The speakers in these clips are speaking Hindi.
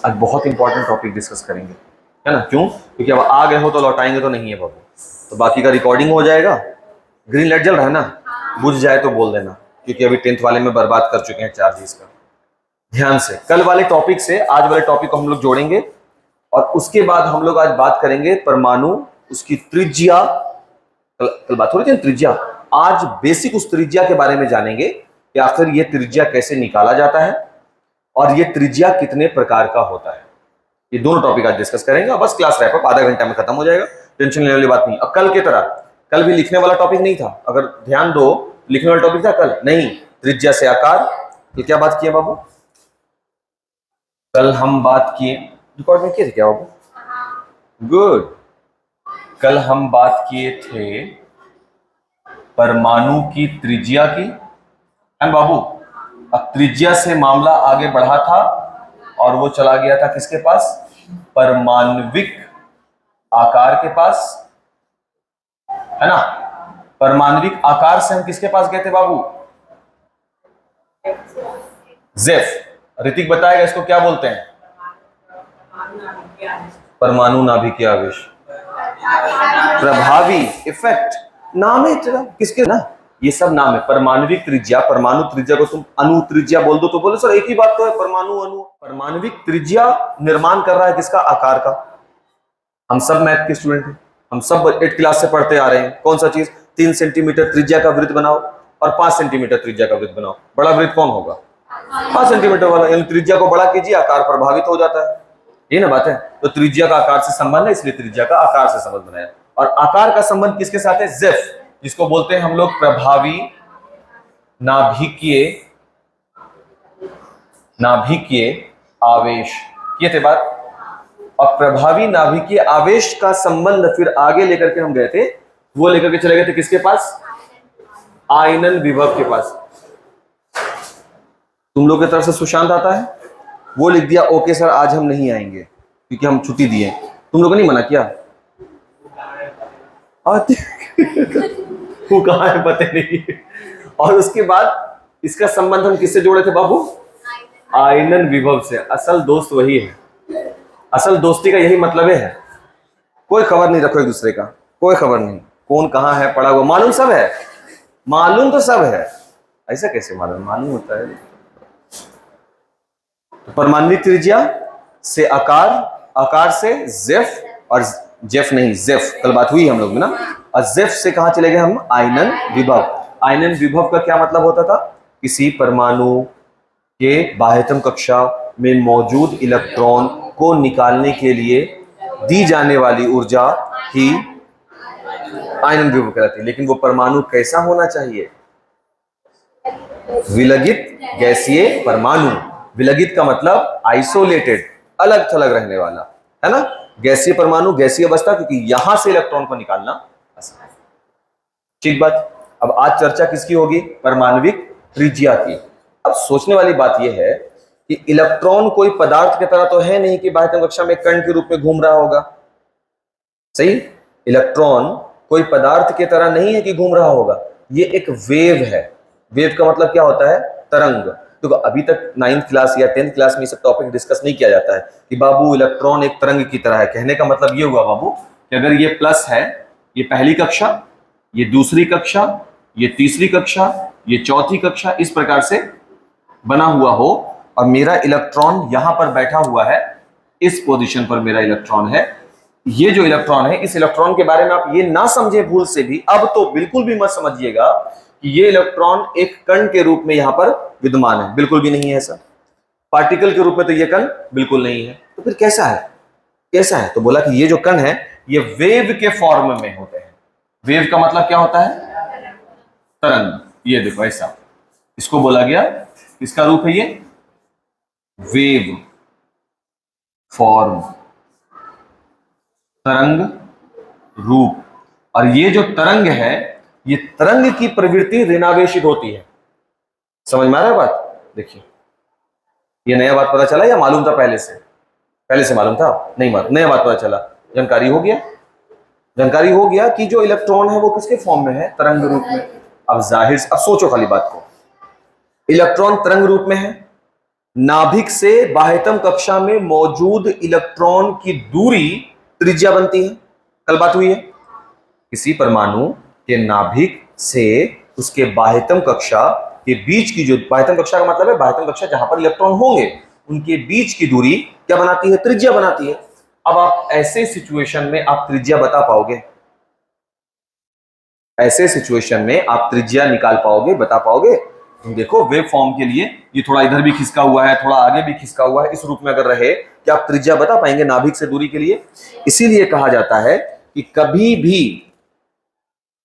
आज बहुत इंपॉर्टेंट टॉपिक डिस्कस करेंगे, है ना? क्यों? क्योंकि अब आ गए हो तो लौटाएंगे तो नहीं है बाबू, तो बाकी का रिकॉर्डिंग हो जाएगा। ग्रीन लाइट जल रहा है ना, बुझ जाए तो बोल देना, क्योंकि अभी 10th वाले में बर्बाद कर चुके हैं चार्जेस का। ध्यान से कल वाले टॉपिक से आज वाले टॉपिक को हम लोग जोड़ेंगे, और उसके बाद हम लोग आज बात करेंगे परमाणु, उसकी त्रिज्या। कल बात हो रही थी त्रिज्या, आज बेसिक उस त्रिज्या के बारे में जानेंगे कि आखिर ये त्रिज्या कैसे निकाला जाता है और ये त्रिज्या कितने प्रकार का होता है। ये दोनों टॉपिक आज डिस्कस करेंगे। बस क्लास रैप अप आधा घंटा में खत्म हो जाएगा, टेंशन लेने वाली बात नहीं। अब कल की तरह, कल भी लिखने वाला टॉपिक नहीं था, अगर ध्यान दो, लिखने वाला टॉपिक था कल नहीं, त्रिज्या से आकार। तो क्या बात किए बाबू? कल हम बात किए, रिकॉर्ड में किए थे क्या बाबू? गुड। कल हम बात किए थे परमाणु की त्रिज्या की, एंड बाबू अब त्रिज्या से मामला आगे बढ़ा था और वो चला गया था किसके पास? परमाण्विक आकार के पास, है ना? परमाण्विक आकार से हम किसके पास गए थे बाबू? जेफ। ऋतिक बताएगा इसको क्या बोलते हैं? परमाणु नाभिकीय आवेश, प्रभावी, इफेक्ट, नाम है तेरा किसके ना, ये सब नाम है। परमाणविक त्रिज्या, परमाणु त्रिज्या को तुम अणु त्रिज्या बोल दो तो बोले सर एक ही बात तो है, परमाणु अणु। परमाणविक त्रिज्या निर्माण कर रहा है किसका? आकार का। हम सब मैथ के स्टूडेंट हैं, हम सब 8th क्लास से पढ़ते आ रहे हैं। कौन सा चीज? 3 सेंटीमीटर त्रिज्या का वृत्त बनाओ और 5 सेंटीमीटर त्रिज्या का वृत्त बनाओ। बड़ा वृत्त कौन होगा? 5 सेंटीमीटर वाला। यानी त्रिज्या को बड़ा कीजिए, आकार प्रभावित हो जाता है, ये ना बात है। तो त्रिज्या का आकार से संबंध है, इसलिए त्रिज्या का आकार से संबंध बनाया। और आकार का संबंध किसके साथ है? जेफ, जिसको बोलते हैं हम लोग प्रभावी नाभिकीय आवेश। ये थे बात। और प्रभावी नाभिकीय आवेश का संबंध फिर आगे लेकर के हम गए थे, वो लेकर के चले गए थे किसके पास? आयनन विभव के पास। तुम लोग की तरफ से सुशांत आता है, वो लिख दिया ओके सर आज हम नहीं आएंगे क्योंकि हम छुट्टी दिए। तुम लोगों ने नहीं मना किया? वो कहाँ है पता नहीं। और उसके बाद इसका संबंध हम किससे जोड़े थे बाबू? आयनन विभव से। असल दोस्त वही है, असल दोस्ती का यही मतलब है। कोई खबर नहीं रखो एक दूसरे का, कोई खबर नहीं, कौन कहाँ है पड़ा हुआ, मालूम सब है, मालूम तो सब है। ऐसा कैसे मालूम होता है? तो परमाणु त्रिज्या से आकार, आकार से जेफ, और जेफ नहीं जेफ, कल बात हुई हम लोग में ना। और जेफ से कहां चले गए हम? आयनन विभव। आयनन विभव का क्या मतलब होता था? किसी परमाणु के बाह्यतम कक्षा में मौजूद इलेक्ट्रॉन को निकालने के लिए दी जाने वाली ऊर्जा ही आयनन विभव कहलाती है। लेकिन वो परमाणु कैसा होना चाहिए? विलगित गैसीय परमाणु। विलगित का मतलब आइसोलेटेड, अलग थलग रहने वाला, है ना? गैसीय परमाणु, गैसीय अवस्था, क्योंकि यहां से इलेक्ट्रॉन को निकालना आसान है। ठीक बात। अब आज चर्चा किसकी होगी? परमाणविक त्रिज्या की। अब सोचने वाली बात यह है कि इलेक्ट्रॉन कोई पदार्थ की तरह तो है नहीं कि बाह्यतम कक्षा में कण के रूप में घूम रहा होगा, सही? इलेक्ट्रॉन कोई पदार्थ की तरह नहीं है कि घूम रहा होगा, ये एक वेव है। वेव का मतलब क्या होता है? तरंग। तो अभी तक 9th क्लास या 10th क्लास में सब टॉपिक डिस्कस नहीं किया जाता है कि बाबू इलेक्ट्रॉन एक तरंग की तरह है। कहने का मतलब ये हुआ बाबू कि अगर ये प्लस है, ये पहली कक्षा, ये दूसरी कक्षा, ये तीसरी कक्षा, ये चौथी कक्षा, इस प्रकार से बना हुआ हो, और मेरा इलेक्ट्रॉन यहां पर बैठा हुआ है, इस पोजीशन पर मेरा इलेक्ट्रॉन है। ये जो इलेक्ट्रॉन है, इस इलेक्ट्रॉन के बारे में आप ये ना समझे भूल से भी, अब तो बिल्कुल भी मत समझिएगा कि ये इलेक्ट्रॉन एक कण के रूप में यहां पर विद्यमान है, बिल्कुल भी नहीं है ऐसा। पार्टिकल के रूप में तो ये कण बिल्कुल नहीं है। तो फिर कैसा है? कैसा है? तो बोला कि ये जो कण है ये वेव के फॉर्म में होते हैं। वेव का मतलब क्या होता है? तरंग। ये देखो ऐसा, इसको बोला गया, इसका रूप है ये वेव फॉर्म, तरंग रूप। और ये जो तरंग है, ये तरंग की प्रवृत्ति ऋणावेशित होती है। समझ में आ रहा है बात? देखिए, ये नया बात पता चला या मालूम था पहले से? पहले से मालूम था? नहीं मालूम, नया बात पता चला, जानकारी हो गया। जानकारी हो गया कि जो इलेक्ट्रॉन है वो किसके फॉर्म में है? तरंग रूप में। अब जाहिर से, अब सोचो खाली बात को, इलेक्ट्रॉन तरंग रूप में है, नाभिक से बाह्यतम कक्षा में मौजूद इलेक्ट्रॉन की दूरी त्रिज्या बनती है। कल बात हुई है, किसी परमाणु के नाभिक से उसके बाह्यतम कक्षा के बीच की, जो बाह्यतम कक्षा का मतलब है बाह्यतम कक्षा जहां पर इलेक्ट्रॉन होंगे, उनके बीच की दूरी क्या बनाती है? त्रिज्या बनाती है। अब आप ऐसे सिचुएशन में आप त्रिज्या बता पाओगे? ऐसे सिचुएशन में आप त्रिज्या निकाल पाओगे, बता पाओगे? देखो वेव फॉर्म के लिए ये थोड़ा इधर भी खिसका हुआ है, थोड़ा आगे भी खिसका हुआ है, इस रूप में अगर रहे, क्या आप त्रिज्या बता पाएंगे नाभिक से दूरी के लिए? इसीलिए कहा जाता है कि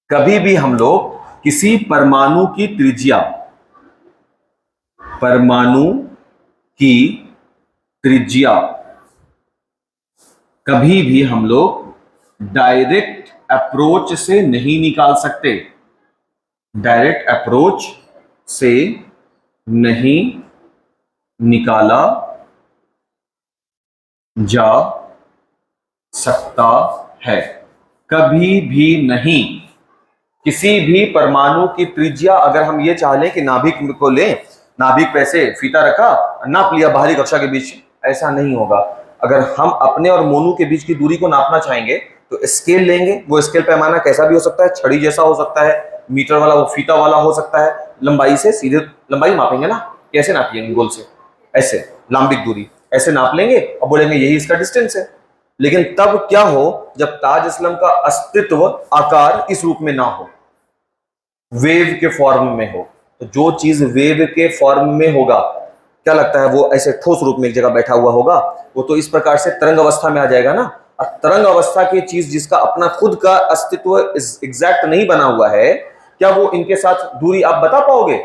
कभी भी हम लोग किसी परमाणु की त्रिज्या, परमाणु की त्रिज्या कभी भी हम लोग डायरेक्ट अप्रोच से नहीं निकाल सकते। डायरेक्ट अप्रोच से नहीं निकाला जा सकता है, कभी भी नहीं। किसी भी परमाणु की त्रिज्या अगर हम ये चाह लें कि नाभिक को लें, नाभिक पे से फीता रखा, नाप लिया बाहरी कक्षा के बीच, ऐसा नहीं होगा। अगर हम अपने और मोनू के बीच की दूरी को नापना चाहेंगे तो स्केल लेंगे, वो स्केल पैमाना कैसा भी हो सकता है, छड़ी जैसा हो सकता है, मीटर वाला, वो फीता वाला हो सकता है। लंबाई से सीधे लंबाई मापेंगे ना, कैसे नापिएंगे? गोल से ऐसे लंबिक दूरी ऐसे नाप लेंगे और बोलेंगे यही इसका डिस्टेंस है। लेकिन तब क्या हो, जब ताज अस्लम का अस्तित्व आकार इस रूप में ना हो, वेव के फॉर्म में हो। तो जो चीज वेव के फॉर्म में होगा, क्या लगता है वो ऐसे ठोस रूप में एक जगह बैठा हुआ होगा, वो तो इस प्रकार से तरंग अवस्था में आ जाएगा ना। और तरंग अवस्था की चीज जिसका अपना खुद का अस्तित्व एग्जैक्ट नहीं बना हुआ है, क्या वो इनके साथ दूरी आप बता पाओगे?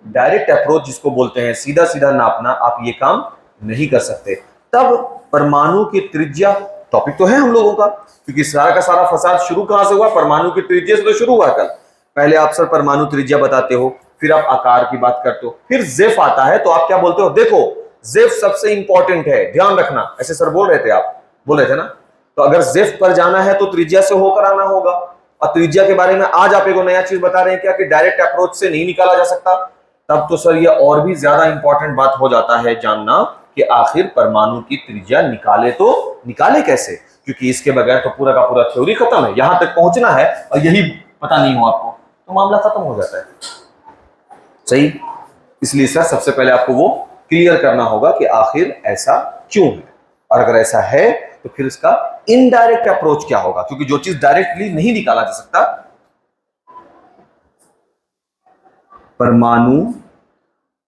डायरेक्ट अप्रोच जिसको बोलते हैं, सीधा सीधा नापना, आप ये काम नहीं कर सकते। तब परमाणु की त्रिज्या, टॉपिक तो है हम लोगों का, क्योंकि सारा का सारा फसाद शुरू कहां से हुआ? परमाणु की त्रिज्या से तो शुरू हुआ। कल पहले आप सर परमाणु त्रिज्या बताते हो, फिर आप आकार की बात करते हो, फिर जेफ आता है तो आप क्या बोलते हो? देखो जेफ सबसे इंपॉर्टेंट है, ध्यान रखना, ऐसे सर बोल रहे थे, आप बोल रहे थे ना। तो अगर जेफ पर जाना है तो त्रिज्या से होकर आना होगा। और त्रिज्या के बारे में आज आप एक नया चीज बता रहे हैं क्या, कि डायरेक्ट अप्रोच से नहीं निकाला जा सकता। तब तो सर ये और भी ज्यादा इंपॉर्टेंट बात हो जाता है जानना कि आखिर परमाणु की त्रिज्या निकाले तो निकाले कैसे, क्योंकि इसके बगैर तो पूरा का पूरा थ्योरी खत्म है। यहां तक पहुंचना है और यही पता नहीं हो आपको तो मामला खत्म हो जाता है। सही, इसलिए सर सबसे पहले आपको वो क्लियर करना होगा कि आखिर ऐसा क्यों है, और अगर ऐसा है तो फिर इसका इनडायरेक्ट अप्रोच क्या होगा, क्योंकि जो चीज डायरेक्टली नहीं निकाला जा सकता, परमाणु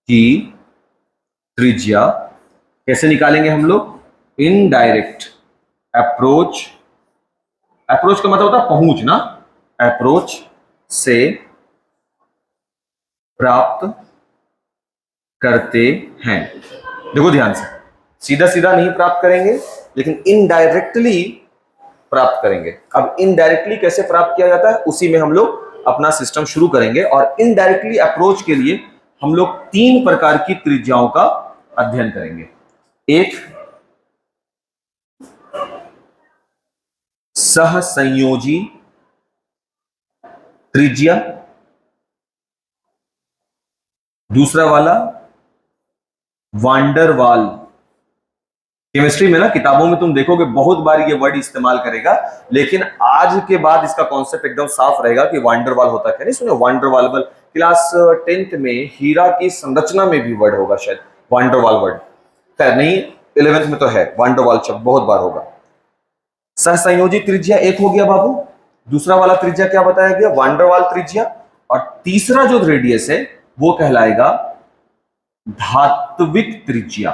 की त्रिज्या कैसे निकालेंगे हम लोग? इनडायरेक्ट अप्रोच, अप्रोच का मतलब होता है पहुंचना, अप्रोच से प्राप्त करते हैं। देखो ध्यान से, सीधा सीधा नहीं प्राप्त करेंगे, लेकिन इनडायरेक्टली प्राप्त करेंगे। अब इनडायरेक्टली कैसे प्राप्त किया जाता है, उसी में हम लोग अपना सिस्टम शुरू करेंगे। और इनडायरेक्टली अप्रोच के लिए हम लोग 3 प्रकार की त्रिज्याओं का अध्ययन करेंगे। एक सहसंयोजी त्रिज्या, दूसरा वाला वांडर वाल। केमिस्ट्री में ना किताबों में तुम देखोगे बहुत बार ये वर्ड इस्तेमाल करेगा, लेकिन आज के बाद इसका कॉन्सेप्ट एकदम साफ रहेगा कि वांडर वाल होता क्या। नहीं सुने वांडर वाल? क्लास 10th में हीरा की संरचना में भी वर्ड होगा शायद वांडर वाल वर्ड, खैर नहीं 11th में तो है वांडर वाल शब्द, बहुत बार होगा। सहसंयोजी त्रिज्या एक हो गया बाबू, दूसरा वाला त्रिज्या क्या बताया गया? वांडर वाल त्रिज्या। और तीसरा जो रेडियस है वो कहलाएगा धात्विक त्रिज्या।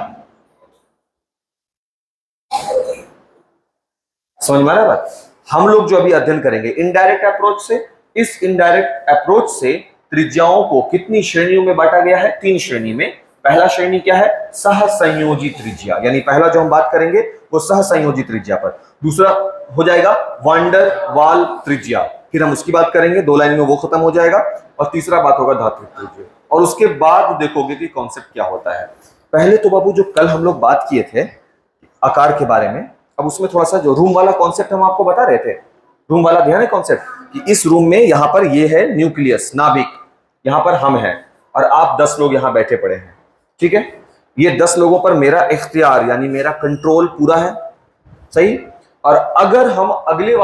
समझ में आया बात? हम लोग जो अभी अध्ययन करेंगे इनडायरेक्ट अप्रोच से, इस इनडायरेक्ट अप्रोच से त्रिज्याओं को कितनी श्रेणियों में बांटा गया है? 3 श्रेणी में। पहला श्रेणी क्या है? सहसंयोजी त्रिज्या, यानी पहला जो हम बात करेंगे वो सहसंयोजी त्रिज्या पर। दूसरा हो जाएगा वांडर वाल त्रिज्या, फिर हम उसकी बात करेंगे, 2 लाइन में वो खत्म हो जाएगा। और तीसरा बात होगा धात्विक त्रिज्या, और उसके बाद देखोगे कि कॉन्सेप्ट क्या होता है। पहले तो बाबू जो कल हम लोग बात किए थे आकार के बारे में, अब उसमें थोड़ा सा जो रूम वाला कॉन्सेप्ट हम आपको बता रहे थे, रूम वाला ध्यान है कॉन्सेप्ट, कि इस रूम में यहां पर ये है न्यूक्लियस, नाभिक, यहां पर हम हैं और आप 10 लोग यहां बैठे पड़े हैं, ठीक है। ये 10 लोगों पर मेरा इख्तियार यानी मेरा कंट्रोल पूरा है, सही। और अगर हम अगले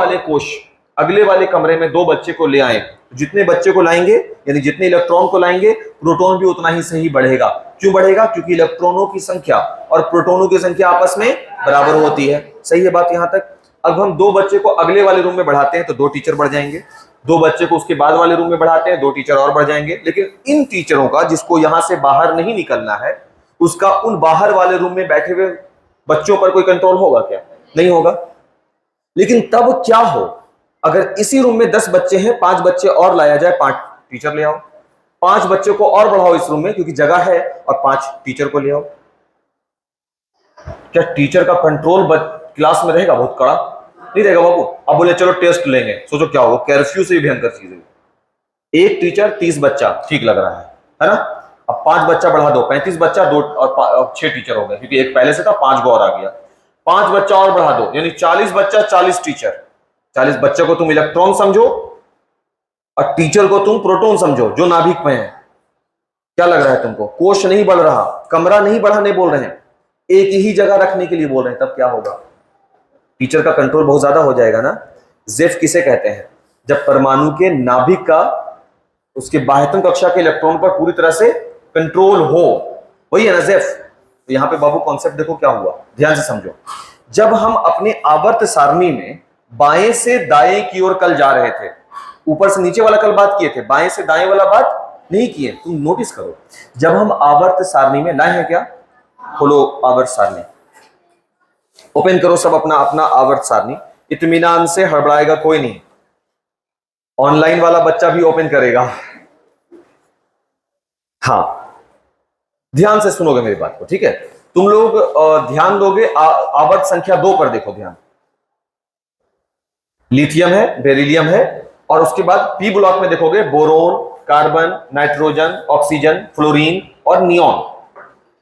वाले कमरे में 2 बच्चे को ले आए, जितने बच्चे को लाएंगे यानी जितने इलेक्ट्रॉन को लाएंगे, प्रोटॉन भी उतना ही सही बढ़ेगा। क्यों बढ़ेगा? क्योंकि इलेक्ट्रॉनों की संख्या और प्रोटॉनों की संख्या आपस में बराबर होती है। सही है बात यहां तक? अब हम 2 बच्चे को अगले वाले रूम में बढ़ाते हैं तो 2 टीचर बढ़ जाएंगे, 2 बच्चे को उसके बाद वाले रूम में बढ़ाते हैं 2 टीचर और बढ़ जाएंगे। लेकिन इन टीचरों का, जिसको यहां से बाहर नहीं निकलना है, उसका उन बाहर वाले रूम में बैठे हुए बच्चों पर कोई कंट्रोल होगा क्या? नहीं होगा। लेकिन तब क्या हो, अगर इसी रूम में 10 बच्चे हैं, 5 बच्चे और लाया जाए, 5 टीचर ले आओ, 5 बच्चों को और बढ़ाओ इस रूम में क्योंकि जगह है, और 5 टीचर को ले आओ। क्या टीचर का कंट्रोल क्लास में रहेगा? बहुत कड़ा नहीं रहेगा बाबू। अब बोले चलो टेस्ट लेंगे, सोचो क्या होगा, कर्फ्यू से भी भयंकर चीज है। 1 टीचर 30 बच्चा ठीक लग रहा है ना? अब 5 बच्चा बढ़ा दो, 35 बच्चा, 2 और 6 टीचर हो गए क्योंकि एक पहले से था, 5 को और आ गया। 5 बच्चा और बढ़ा दो यानी 40 बच्चा, 40 टीचर। 40 बच्चे को तुम इलेक्ट्रॉन समझो और टीचर को तुम प्रोटॉन समझो जो नाभिक में है। क्या लग रहा है तुमको? कोश नहीं बढ़ रहा, कमरा नहीं बढ़ाने बोल रहे हैं, एक ही जगह रखने के लिए बोल रहे हैं। तब क्या होगा? टीचर का कंट्रोल बहुत ज्यादा हो जाएगा ना। जेफ किसे कहते हैं? जब परमाणु के नाभिक का उसके बाह्यतम कक्षा के इलेक्ट्रॉन पर पूरी तरह से कंट्रोल हो, वही है ना जेफ। तो यहां पे बाबू कॉन्सेप्ट देखो क्या हुआ, ध्यान से समझो। जब हम अपने आवर्त सारणी में बाएं से दाएं की ओर कल जा रहे थे, ऊपर से नीचे वाला कल बात किए थे, बाएं से दाएं वाला बात नहीं किए। तुम नोटिस करो, जब हम आवर्त सारणी में लाए हैं, क्या खोलो आवर्त सारणी, ओपन करो सब अपना अपना आवर्त सारणी। इत्मीनान से, हड़बड़ाएगा कोई नहीं, ऑनलाइन वाला बच्चा भी ओपन करेगा। हाँ, ध्यान से सुनोगे मेरी बात को, ठीक है? तुम लोग ध्यान दोगे, आवर्त संख्या 2 पर देखो ध्यान। लिथियम है, बेरिलियम है, और उसके बाद पी ब्लॉक में देखोगे boron, carbon, nitrogen, oxygen, fluorine और नियॉन।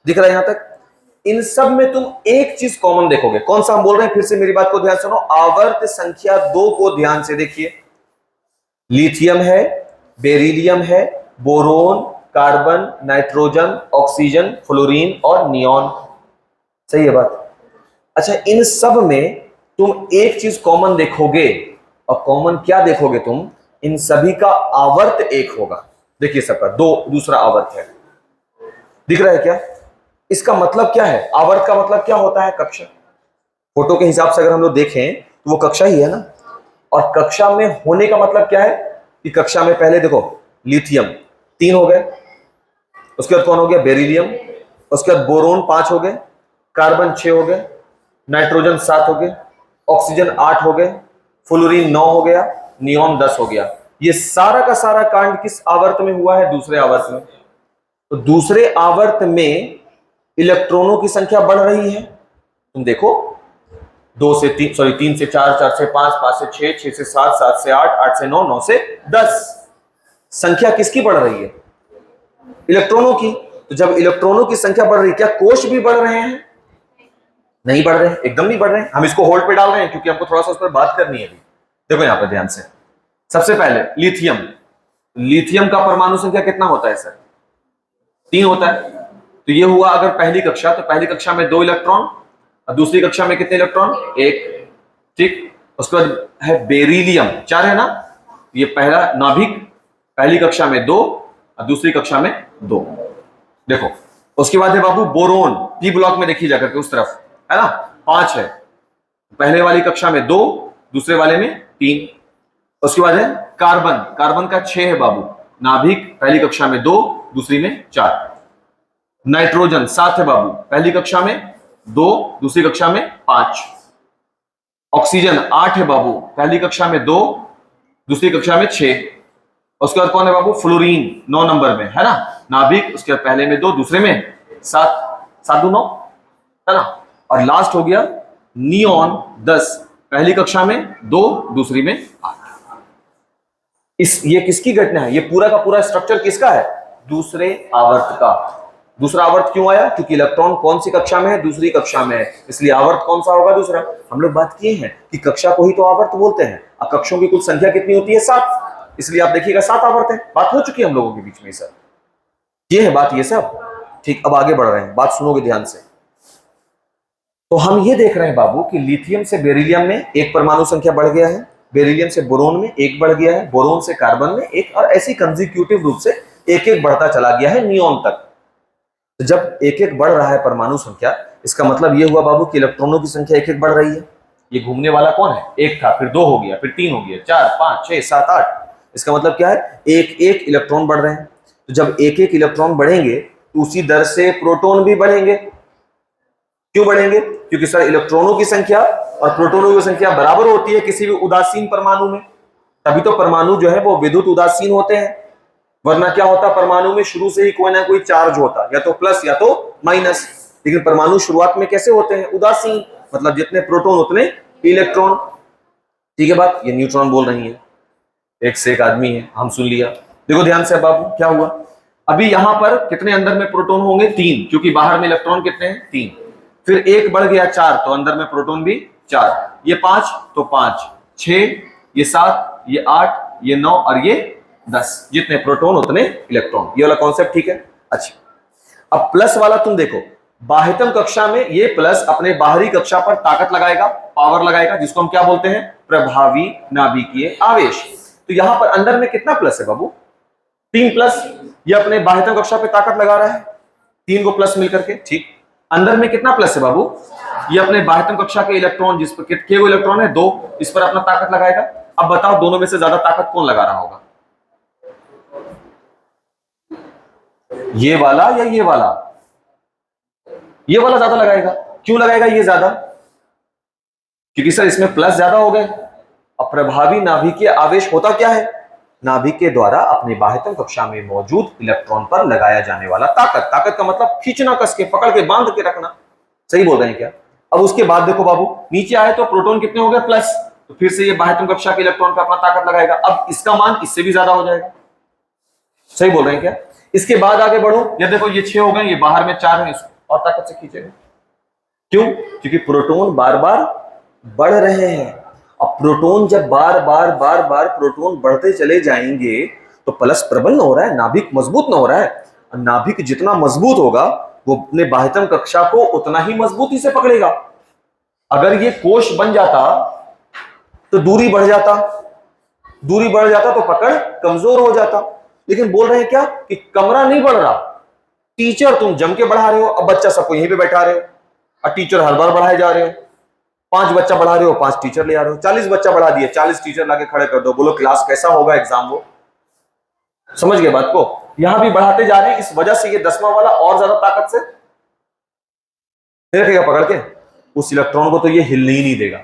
दिख रहा है यहां तक? इन सब में तुम एक चीज कॉमन देखोगे। कौन सा हम बोल रहे हैं? फिर से मेरी बात को ध्यान सुनो, आवर्त संख्या 2 को ध्यान से देखिए। लिथियम है, बेरिलियम है, boron, carbon, nitrogen, oxygen, fluorine और नियॉन। सही है बात? अच्छा, इन सब में तुम एक चीज कॉमन देखोगे, और कॉमन क्या देखोगे तुम? इन सभी का आवर्त एक होगा। देखिए सबका दूसरा आवर्त है, दिख रहा है क्या? इसका मतलब क्या है? आवर्त का मतलब क्या होता है? कक्षा। फोटो के हिसाब से अगर हम लोग देखें तो वो कक्षा ही है ना। और कक्षा में होने का मतलब क्या है कि कक्षा में पहले देखो, लिथियम 3 हो गए, उसके बाद कौन हो गया? बेरिलियम, उसके बाद बोरोन 5 हो गए, कार्बन 6 हो गए, नाइट्रोजन 7 हो गए, ऑक्सीजन 8 हो गए, फ्लोरीन 9 हो गया, नियॉन 10 हो गया। ये सारा का सारा कांड किस आवर्त में हुआ है? दूसरे आवर्त में। तो दूसरे आवर्त में इलेक्ट्रॉनों की संख्या बढ़ रही है। तुम देखो, 3 से 4, 4 से 5, 5 से 6, 6 से 7, 7 से 8, 8 से 9, 9 से 10। संख्या किसकी बढ़ रही है? इलेक्ट्रॉनों की। तो जब इलेक्ट्रॉनों की संख्या बढ़ रही है, क्या कोश भी बढ़ रहे हैं? नहीं बढ़ रहे हैं, एकदम नहीं बढ़ रहे हैं। हम इसको होल्ड पे डाल रहे हैं क्योंकि हमको थोड़ा सा उस पर बात करनी है अभी। देखो यहां पर ध्यान से, सबसे पहले लिथियम। लिथियम का परमाणु संख्या कितना होता है सर? 3 होता है। तो ये हुआ अगर पहली कक्षा, तो पहली कक्षा में 2 इलेक्ट्रॉन, और दूसरी कक्षा में कितने इलेक्ट्रॉन? 1। ठीक। उसके बाद है बेरिलियम, 4 है ना। ये पहला नाभिक, पहली कक्षा में 2 और दूसरी कक्षा में 2। देखो, उसके बाद है बाबू बोरोन, पी ब्लॉक में देखिए जाकर के उस तरफ, है ना, 5 है। पहले वाली कक्षा में 2, दूसरे वाले में 3। उसके बाद है कार्बन, कार्बन का 6 है बाबू, नाभिक पहली कक्षा में 2, दूसरी में 4। नाइट्रोजन 7 है बाबू, पहली कक्षा में 2, दूसरी कक्षा में 5। ऑक्सीजन 8 है बाबू, पहली कक्षा में 2, दूसरी कक्षा में 6। उसके बाद कौन है बाबू? फ्लोरीन 9 नंबर में, है ना, नाभिक, उसके बाद पहले में 2, दूसरे में 7, 7 2 9, है ना। और लास्ट हो गया नियॉन 10, पहली कक्षा में 2, दूसरी में 8। ये किसकी घटना है? ये पूरा का पूरा स्ट्रक्चर किसका है? दूसरे आवर्त का। दूसरा आवर्त क्यों आया? क्योंकि इलेक्ट्रॉन कौन सी कक्षा में है? दूसरी कक्षा में है, इसलिए आवर्त कौन सा होगा? दूसरा। हम लोग बात किए हैं कि कक्षा को ही तो आवर्त बोलते हैं, और कक्षों की कुल संख्या कितनी होती है? 7। इसलिए आप देखिएगा 7 आवर्त है। बात हो चुकी है हम लोगों के बीच में सर, ये है बात, ये सब ठीक, अब आगे बढ़ रहे हैं, बात सुनोगे ध्यान से। तो हम ये देख रहे हैं बाबू कि लिथियम से बेरिलियम में एक परमाणु संख्या बढ़ गया है, बेरिलियम से बोरोन में एक बढ़ गया है, बोरोन से कार्बन में एक, और ऐसी कंसेक्यूटिव रूप से एक एक बढ़ता चला गया है नियोन तक। तो जब एक एक बढ़ रहा है परमाणु संख्या, इसका मतलब ये हुआ बाबू कि इलेक्ट्रॉनों की संख्या एक एक बढ़ रही है। ये घूमने वाला कौन है? एक था, फिर दो हो गया, फिर तीन हो गया, चार, पांच, छह, सात, आठ। इसका मतलब क्या है? एक एक इलेक्ट्रॉन बढ़ रहे हैं। तो जब एक एक इलेक्ट्रॉन बढ़ेंगे तो उसी दर से प्रोटॉन भी बढ़ेंगे। क्यों बढ़ेंगे? क्योंकि सर इलेक्ट्रॉनों की संख्या और प्रोटॉनों की संख्या बराबर होती है किसी भी उदासीन परमाणु में, तभी तो परमाणु जो है वो विद्युत उदासीन होते हैं। वरना क्या होता? परमाणु में शुरू से ही कोई ना कोई चार्ज होता, या तो प्लस या तो माइनस। लेकिन परमाणु शुरुआत में कैसे होते हैं? उदासीन, मतलब जितने प्रोटॉन उतने इलेक्ट्रॉन। ठीक है बात? ये न्यूट्रॉन बोल रही है, एक से एक आदमी है, हम सुन लिया। देखो ध्यान से बाबू, क्या हुआ अभी यहां पर? कितने अंदर में प्रोटॉन होंगे? तीन, क्योंकि बाहर में इलेक्ट्रॉन कितने हैं? तीन। फिर एक बढ़ गया चार, तो अंदर में प्रोटॉन भी चार। ये पांच तो पांच, छह, ये सात, ये आठ, ये नौ और ये 10। जितने प्रोटॉन उतने इलेक्ट्रॉन। ये वाला कॉन्सेप्ट ठीक है? अच्छा, अब प्लस वाला तुम देखो, बाह्यतम कक्षा में ये प्लस अपने बाहरी कक्षा पर ताकत लगाएगा, पावर लगाएगा, जिसको हम क्या बोलते हैं? प्रभावी नाभिकीय आवेश। तो यहां पर अंदर में कितना प्लस है बाबू? तीन प्लस। ये अपने बाह्यतम कक्षा पे ताकत लगा रहा है, तीन को प्लस मिलकर के। ठीक, अंदर में कितना प्लस है बाबू? ये अपने बाह्यतम कक्षा के इलेक्ट्रॉन, जिस पर कितने इलेक्ट्रॉन है? दो, इस पर अपना ताकत लगाएगा। अब बताओ दोनों में से ज्यादा ताकत कौन लगा रहा होगा? ये वाला या ये वाला? ये वाला ज्यादा लगाएगा। क्यों लगाएगा ये ज्यादा? क्योंकि सर इसमें प्लस ज्यादा हो गए। अब प्रभावी नाभिकीय आवेश होता क्या है? नाभिक के द्वारा अपने बाह्यतम कक्षा में मौजूद इलेक्ट्रॉन पर लगाया जाने वाला ताकत। ताकत का मतलब खींचना, कस के, पकड़ के, बांध के रखना। सही बोल रहे हैं क्या? अब उसके बाद देखो बाबू, नीचे आए तो प्रोटॉन कितने हो गए? प्लस। तो फिर से ये बाह्यतम कक्षा के इलेक्ट्रॉन पर अपना ताकत लगाएगा। अब इसका मान इससे भी ज्यादा हो जाएगा। सही बोल रहे हैं क्या? इसके बाद आगे बढ़ो, ये देखो ये 6 हो गए, ये बाहर में 4 है, इसको और ताकत से खींचेगा। क्यों? क्योंकि प्रोटॉन बार बार बढ़ रहे हैं। अब प्रोटॉन जब बार बार प्रोटॉन बढ़ते चले जाएंगे तो प्लस प्रबल न हो रहा है, नाभिक मजबूत न हो रहा है। नाभिक जितना मजबूत होगा वो अपने बाह्यतम कक्षा को उतना ही मजबूती से पकड़ेगा। अगर ये कोश बन जाता तो दूरी बढ़ जाता, दूरी बढ़ जाता तो पकड़ कमजोर हो जाता। लेकिन बोल रहे हैं क्या कि कमरा नहीं बढ़ रहा, टीचर तुम जम के बढ़ा रहे हो। अब बच्चा सबको यहीं पे बैठा रहे हो और टीचर हर बार बढ़ाए जा रहे हो। 5 बच्चा बढ़ा रहे हो, 5 टीचर ले आ रहे हो। 40 बच्चा बढ़ा दिए, 40 टीचर लाके खड़े कर दो। बोलो क्लास कैसा होगा एग्जाम? वो समझ गए बात को? यहां भी बढ़ाते जा रहे हैं, इस वजह से ये 10वां वाला और ज्यादा ताकत से रखेगा पकड़ के। उस इलेक्ट्रॉन को तो ये हिलने ही नहीं देगा,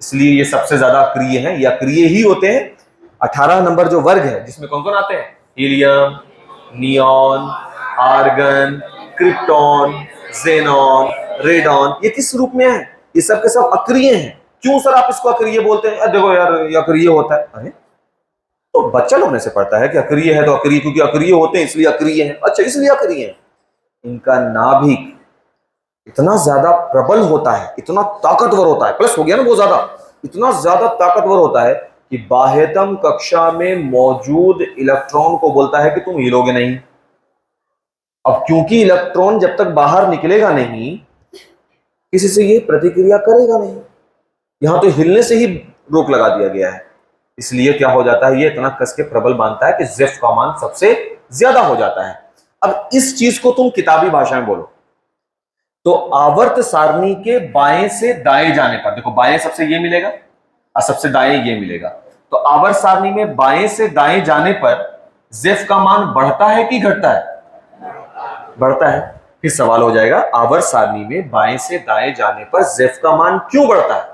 इसलिए ये सबसे ज्यादा अक्रिय है। ये अक्रिय ही होते हैं। 18 नंबर जो वर्ग है जिसमें कौन कौन आते हैं? Helium, neon, argon, krypton, xenon, radon. ये किस रूप में है? ये सब के सब अक्रिय हैं। क्यों सर आप इसको अक्रिय बोलते हैं? देखो यार ये अक्रिय होता है। अरे तो बच्चा लोग से पढ़ता है कि अक्रिय है तो अक्रिय, क्योंकि अक्रिय होते हैं इसलिए अक्रिय है। अच्छा इसलिए अक्रिय है। इनका नाभिक इतना ज्यादा प्रबल होता है, इतना ताकतवर होता है, प्लस हो गया ना वो ज्यादा, इतना ज्यादा ताकतवर होता है कि बाह्यतम कक्षा में मौजूद इलेक्ट्रॉन को बोलता है कि तुम हिलोगे नहीं। अब क्योंकि इलेक्ट्रॉन जब तक बाहर निकलेगा नहीं किसी से ये प्रतिक्रिया करेगा नहीं, यहां तो हिलने से ही रोक लगा दिया गया है। इसलिए क्या हो जाता है? ये इतना कस के प्रबल मानता है कि जेफ का मान सबसे ज्यादा हो जाता है। अब इस चीज को तुम किताबी भाषा में बोलो तो आवर्त सारणी के बाएं से दाएं जाने पर, देखो बाएं सबसे ये मिलेगा और सबसे दाएं ये मिलेगा, तो आवर्त सारणी में बाएं से दाएं जाने पर जेफ का मान बढ़ता है कि घटता है? बढ़ता है। फिर सवाल हो जाएगा आवर्त सारणी में बाएं से दाएं जाने पर जेफ का मान क्यों बढ़ता है?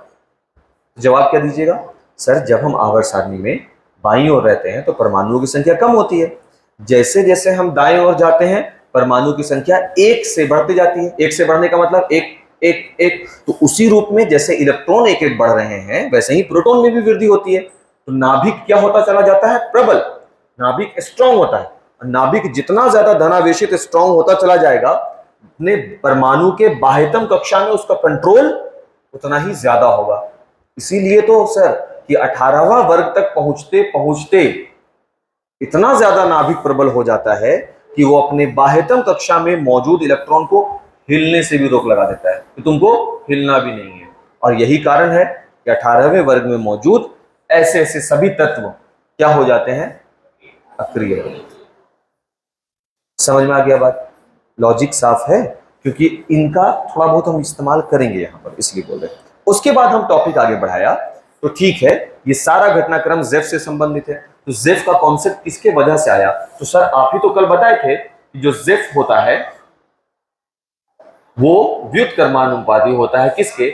जवाब क्या दीजिएगा? सर जब हम आवर्त सारणी में बाईं ओर रहते हैं तो परमाणुओं की संख्या कम होती है। जैसे जैसे हम दाएं ओर जाते हैं परमाणु की संख्या 1 से बढ़ती जाती है। 1 से बढ़ने का मतलब 1 1 1। तो उसी रूप में जैसे इलेक्ट्रॉन एक एक बढ़ रहे हैं वैसे ही प्रोटॉन में भी वृद्धि होती है। तो नाभिक क्या होता चला जाता है? प्रबल। नाभिक स्ट्रांग होता है। नाभिक जितना ज्यादा धनावेशित स्ट्रांग होता चला जाएगा अपने परमाणु के बाह्यतम कक्षा में उसका कंट्रोल उतना ही ज्यादा होगा। इसीलिए तो सर कि 18वां वर्ग तक पहुंचते पहुंचते इतना ज्यादा नाभिक प्रबल हो जाता है कि वो अपने बाह्यतम कक्षा में मौजूद इलेक्ट्रॉन को हिलने से भी रोक लगा देता है कि तुमको हिलना भी नहीं है। और यही कारण है कि 18वें वर्ग में मौजूद ऐसे ऐसे सभी तत्व क्या हो जाते हैं, अक्रिय। समझ में आ गया बात? लॉजिक साफ है, क्योंकि इनका थोड़ा बहुत हम इस्तेमाल करेंगे यहां पर, इसलिए बोल रहे हैं। उसके बाद हम टॉपिक आगे बढ़ाया, तो ठीक है ये सारा घटनाक्रम जेफ से संबंधित है, तो जेफ का कॉन्सेप्ट किसके वजह से आया? तो सर आप ही तो कल बताए थे कि जो जेफ होता है वो व्युत्क्रमानुपाती होता है किसके?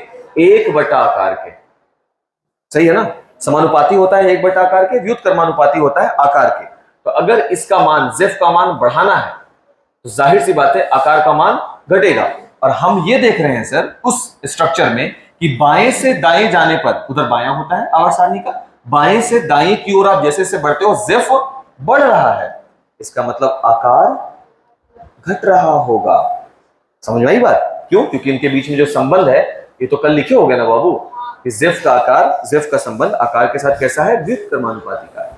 एक बटा आकार के। सही है ना? समानुपाती होता है एक बटा आकार के, व्युत्क्रमानुपाती होता है आकार के। तो अगर इसका मान, जेफ का मान बढ़ाना है तो जाहिर सी बात है आकार का मान घटेगा। और हम ये देख रहे हैं सर उस स्ट्रक्चर में कि बाएं से दाएं जाने पर, उधर बायां होता है आवर्त सारणी का, बाएं से दाएं की ओर आप जैसे जैसे बढ़ते हो जेफ बढ़ रहा है, इसका मतलब आकार घट रहा होगा। समझ में आई बात? क्यों? क्योंकि इनके बीच में जो संबंध है ये तो कल लिखे हो गए ना बाबू, कि जेफ का आकार, जेफ का संबंध आकार के साथ कैसा है? व्युत्क्रमानुपाती का है।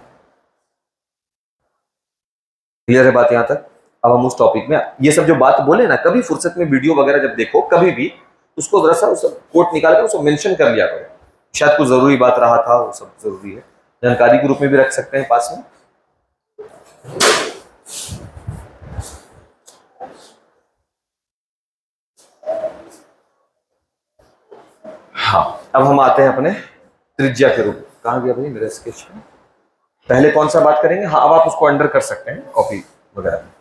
क्लियर है बात यहां तक? अब हम उस टॉपिक में, ये सब जो बात बोले ना, कभी फुर्सत में वीडियो वगैरह जब देखो कभी भी उसको जरा सा उस कोट निकाल कर उसको मेंशन कर लिया करो, शायद कुछ जरूरी बात रहा था, वो सब जरूरी है, जानकारी के रूप में भी रख सकते हैं पास में। हाँ, अब हम आते हैं अपने त्रिज्या के रूप में। कहां गया भाई मेरा स्केच में? पहले कौन सा बात करेंगे? हाँ, अब आप उसको अंडर कर सकते हैं कॉपी वगैरह में।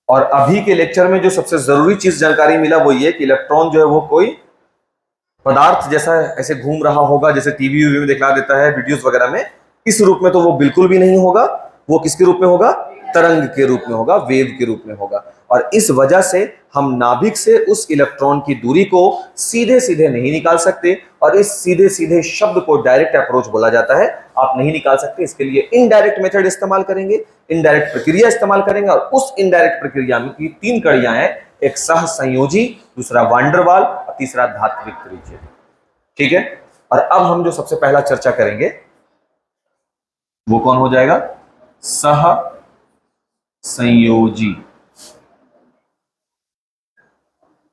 और अभी के लेक्चर में जो सबसे जरूरी चीज जानकारी मिला वो ये कि इलेक्ट्रॉन जो है वो कोई पदार्थ जैसा ऐसे घूम रहा होगा जैसे टीवी में दिखला देता है वीडियोस वगैरह में, इस रूप में तो वो बिल्कुल भी नहीं होगा। वो किसके रूप में होगा? तरंग के रूप में होगा, वेव के रूप में होगा। और इस वजह से हम नाभिक से उस इलेक्ट्रॉन की दूरी को सीधे सीधे नहीं निकाल सकते, और इस सीधे सीधे शब्द को डायरेक्ट अप्रोच बोला जाता है। आप नहीं निकाल सकते, इसके लिए इनडायरेक्ट मेथड इस्तेमाल करेंगे, इनडायरेक्ट प्रक्रिया इस्तेमाल करेंगे। और उस इनडायरेक्ट प्रक्रिया में की 3 कड़ियां हैं, एक सह संयोजी, दूसरा वांडरवाल और तीसरा धात्विक त्रिज्या। ठीक है? और अब हम जो सबसे पहला चर्चा करेंगे वो कौन हो जाएगा? सह संयोजी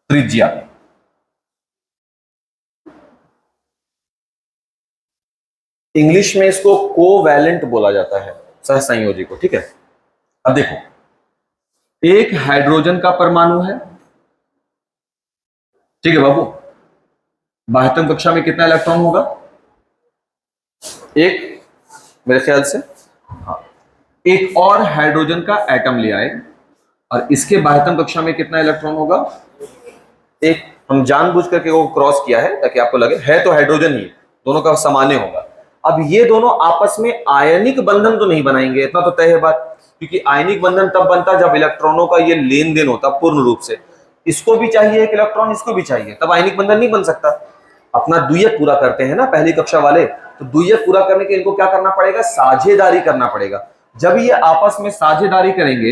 त्रिज्या। इंग्लिश में इसको कोवैलेंट बोला जाता है, सह संयोजी को। ठीक है? अब देखो, एक हाइड्रोजन का परमाणु है, ठीक है बाबू, बाह्यतम कक्षा में कितना इलेक्ट्रॉन होगा? एक, मेरे ख्याल से। हाँ, एक और हाइड्रोजन का एटम ले आए और इसके बाह्यतम कक्षा में कितना इलेक्ट्रॉन होगा? एक। हम जानबूझ करके वो क्रॉस किया है ताकि आपको लगे है तो हाइड्रोजन ही, दोनों का सामान्य होगा। अब ये दोनों आपस में आयनिक बंधन तो नहीं बनाएंगे, इतना तो तय है बात, क्योंकि आयनिक बंधन तब बनता जब इलेक्ट्रॉनों का ये लेन देन होता पूर्ण रूप से। इसको भी चाहिए एक इलेक्ट्रॉन, इसको भी चाहिए, तब आयनिक बंधन नहीं बन सकता। अपना द्वियक पूरा करते हैं ना पहली कक्षा वाले, तो द्वियक पूरा करने के इनको क्या करना पड़ेगा? साझेदारी करना पड़ेगा। जब ये आपस में साझेदारी करेंगे,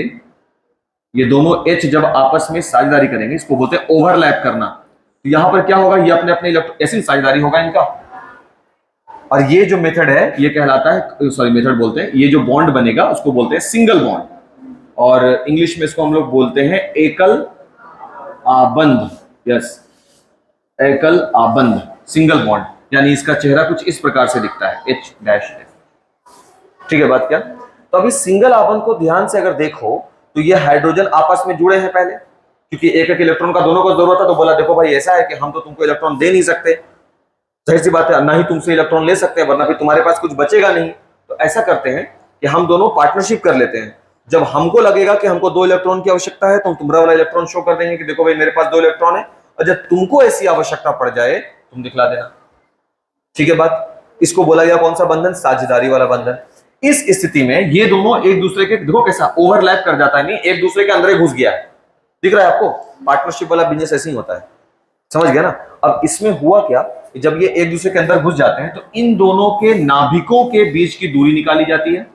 ये दोनों H जब आपस में साझेदारी करेंगे, इसको बोलते हैं ओवरलैप करना। तो यहां पर क्या होगा? ये अपने अपने ऐसी साझेदारी होगा इनका। और ये जो मेथड है ये कहलाता है, सॉरी मेथड बोलते हैं, ये जो बॉन्ड बनेगा उसको बोलते हैं सिंगल बॉन्ड, और इंग्लिश में इसको हम लोग बोलते हैं एकल आबंध। यस, एकल आबंध, सिंगल बॉन्ड, यानी इसका चेहरा कुछ इस प्रकार से दिखता है, H डैश। ठीक है बात क्या? तो अभी सिंगल आबंध को ध्यान से अगर देखो तो ये हाइड्रोजन आपस में जुड़े हैं पहले, क्योंकि एक एक इलेक्ट्रॉन का दोनों को जरूरत है, तो बोला देखो भाई ऐसा है कि हम तो तुमको इलेक्ट्रॉन दे नहीं सकते, जाहिर सी बात है, ना ही तुमसे इलेक्ट्रॉन ले सकते हैं, वरना फिर तुम्हारे पास कुछ बचेगा नहीं। तो ऐसा करते हैं कि हम दोनों पार्टनरशिप कर लेते हैं। जब हमको लगेगा कि हमको 2 इलेक्ट्रॉन की आवश्यकता है तो हम तुम्हारा वाला इलेक्ट्रॉन शो कर देंगे कि देखो भाई मेरे पास 2 इलेक्ट्रॉन है, और जब तुमको ऐसी आवश्यकता पड़ जाए तुम दिखला देना। ठीक है बात? इसको बोला गया कौन सा बंधन? साझेदारी वाला बंधन। इस स्थिति में ये दोनों एक दूसरे के, देखो कैसा ओवरलैप कर जाता है, नहीं एक दूसरे के अंदर ही घुस गया है, दिख रहा है आपको? पार्टनरशिप वाला बिजनेस ऐसे ही होता है, समझ गया ना? अब इसमें हुआ क्या कि जब ये एक दूसरे के अंदर घुस जाते हैं तो इन दोनों के नाभिकों के बीच की दूरी निकाली जाती है।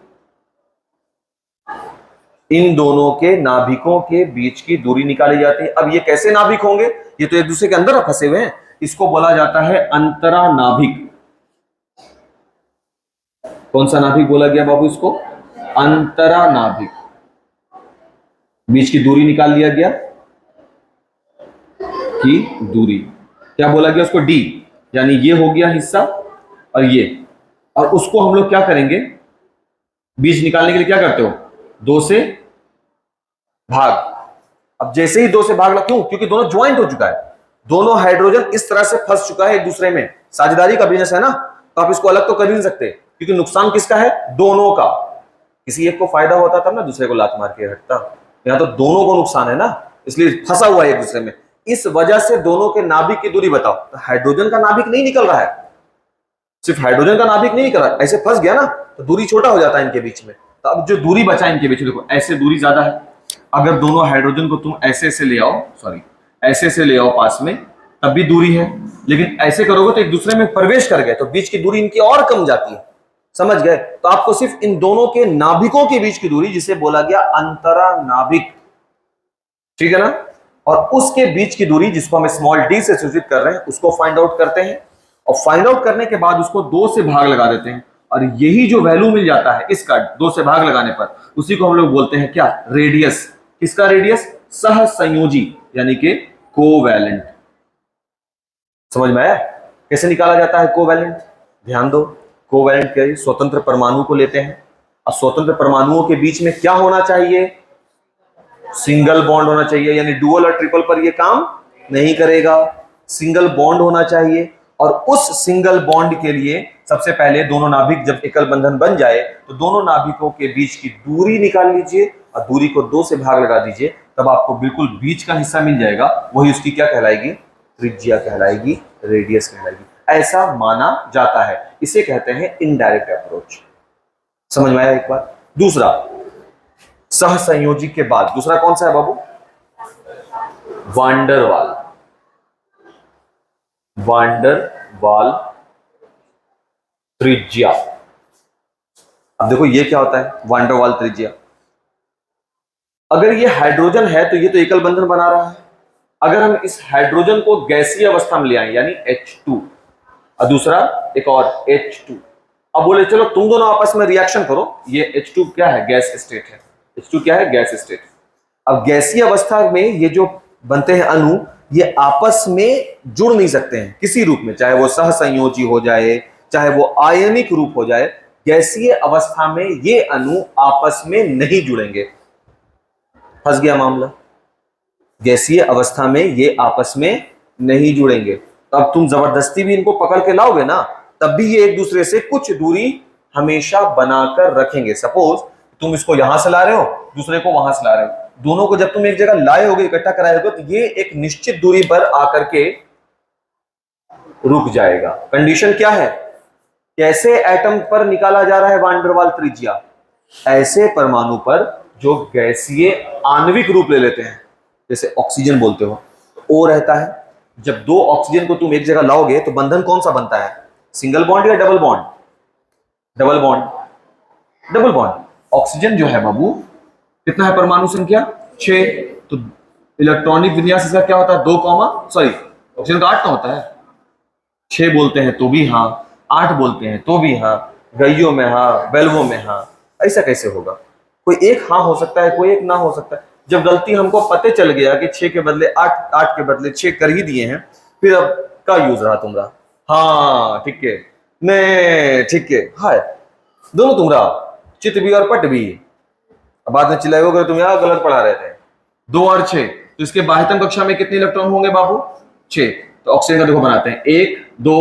इन दोनों के नाभिकों के बीच की दूरी निकाली जाती है। अब ये कैसे नाभिक होंगे, ये तो एक दूसरे के अंदर फंसे हुए हैं, इसको बोला जाता है अंतरा नाभिक। कौन सा नाभिक बोला गया बाबू इसको? अंतरा नाभिक। बीच की दूरी निकाल लिया गया, की दूरी क्या बोला गया उसको? डी, यानी ये हो गया हिस्सा और ये, और उसको हम लोग क्या करेंगे, बीच निकालने के लिए क्या करते हो? 2 से भाग। अब जैसे ही 2 से भाग, क्यों? क्योंकि दोनों ज्वाइंट हो चुका है, दोनों हाइड्रोजन इस तरह से फंस चुका है एक दूसरे में। साझेदारी का बिजनेस है ना, तो आप इसको अलग तो कर ही नहीं सकते, क्योंकि नुकसान किसका है? दोनों का। किसी एक को फायदा होता तब ना दूसरे को लात मार के हटता, यहां तो दोनों को नुकसान है ना, इसलिए फंसा हुआ है एक दूसरे में। इस वजह से दोनों के नाभिक की दूरी बताओ, तो हाइड्रोजन का नाभिक नहीं निकल रहा है, सिर्फ हाइड्रोजन का नाभिक नहीं निकल रहा है, ऐसे फंस गया ना तो दूरी छोटा हो जाता है इनके बीच में। तो अब जो दूरी बचा इनके बीच में, देखो ऐसे दूरी ज्यादा है, अगर दोनों हाइड्रोजन को तुम ऐसे से ले आओ, ऐसे से ले आओ पास में, तब भी दूरी है, लेकिन ऐसे करोगे तो एक दूसरे में प्रवेश कर गए, तो बीच की दूरी इनकी और कम जाती है। समझ गए? तो आपको सिर्फ इन दोनों के नाभिकों के बीच की दूरी, जिसे बोला गया अंतरा नाभिक, ठीक है ना, और उसके बीच की दूरी जिसको हम स्मॉल डी से सूचित कर रहे हैं, उसको फाइंड आउट करते हैं, और फाइंड आउट करने के बाद उसको 2 से भाग लगा देते हैं, और यही जो वैल्यू मिल जाता है इसका 2 से भाग लगाने पर, उसी को हम लोग बोलते हैं क्या? रेडियस। किसका रेडियस? सह संयोजी, यानी कि कोवैलेंट। समझ में आया कैसे निकाला जाता है कोवैलेंट? ध्यान दो, कोवैलेंट के स्वतंत्र परमाणु को लेते हैं, और स्वतंत्र परमाणुओं के बीच में क्या होना चाहिए? सिंगल बॉन्ड होना चाहिए, यानी डुअल और ट्रिपल पर ये काम नहीं करेगा, सिंगल बॉन्ड होना चाहिए। और उस सिंगल बॉन्ड के लिए सबसे पहले दोनों नाभिक जब एकल बंधन बन जाए तो दोनों नाभिकों के बीच की दूरी निकाल लीजिए और दूरी को 2 से भाग लगा दीजिए, तब आपको बिल्कुल बीच का हिस्सा मिल जाएगा, वही उसकी क्या कहलाएगी? त्रिज्या कहलाएगी, रेडियस कहलाएगी। ऐसा माना जाता है, इसे कहते हैं इनडायरेक्ट अप्रोच। समझ में आया एक बार? दूसरा, सहसंयोजी के बाद दूसरा कौन सा है बाबू? वान डर वाल। वान डर वाल त्रिज्या। अब देखो ये क्या होता है वान डर वाल त्रिज्या? अगर ये हाइड्रोजन है तो ये तो एकल बंधन बना रहा है, अगर हम इस हाइड्रोजन को गैसीय अवस्था में ले आए, यानी H2, और दूसरा एक और H2, अब बोले चलो तुम दोनों आपस में रिएक्शन करो, ये H2 क्या है? गैस स्टेट है। H2 क्या है? Gas state. अब गैसीय अवस्था में ये जो बनते हैं अणु, ये आपस में जुड़ नहीं सकते हैं किसी रूप में, चाहे वो सहसंयोजी हो जाए, चाहे वो आयनिक रूप हो जाए, गैसीय अवस्था में ये अणु आपस में नहीं जुड़ेंगे। फंस गया मामला, गैसीय अवस्था में ये आपस में नहीं जुड़ेंगे। तो अब तुम जबरदस्ती भी इनको पकड़ के लाओगे ना, तब भी ये एक दूसरे से कुछ दूरी हमेशा बनाकर रखेंगे। सपोज तुम इसको यहां से ला रहे हो, दूसरे को वहां से ला रहे हो, दोनों को जब तुम एक जगह लाए होगे, इकट्ठा कराए होगे, तो ये एक निश्चित दूरी पर आकर के रुक जाएगा। कंडीशन क्या है? कैसे एटम पर निकाला जा रहा है वान डर वाल त्रिज्या? ऐसे परमाणु पर जो गैसीय आणविक रूप ले लेते हैं, जैसे ऑक्सीजन बोलते हो, O रहता है। जब 2 ऑक्सीजन को तुम एक जगह लाओगे तो बंधन कौन सा बनता है? सिंगल बॉन्ड या double bond? Double bond. Double bond. Oxygen जो है बाबू कितना है परमाणु संख्या? 6। तो इलेक्ट्रॉनिक विन्यास इसका क्या होता है? 2, ऑक्सीजन का 8 ना होता है? 6 बोलते हैं तो भी हाँ, 8 बोलते हैं तो भी हाँ, गइयों में हाँ, बेल्वों में हाँ। ऐसा कैसे होगा? कोई एक हाँ हो सकता है, कोई एक ना हो सकता है। जब गलती हमको पते चल गया कि 6 के बदले 8, 8 के बदले 6 कर ही दिए हैं, फिर अब क्या यूज रहा तुम्हारा? हाँ ठीक है, मैं ठीक है, हाय दोनों तुम्हारा, चित भी और पट भी। अब बाद में चिल्लाए हो तुम यहाँ गलत पढ़ा रहे थे। 2 और 6, तो इसके बाह्यतम कक्षा में कितने इलेक्ट्रॉन होंगे बाबू? 6। तो ऑक्सीजन का देखो बनाते हैं, 1 2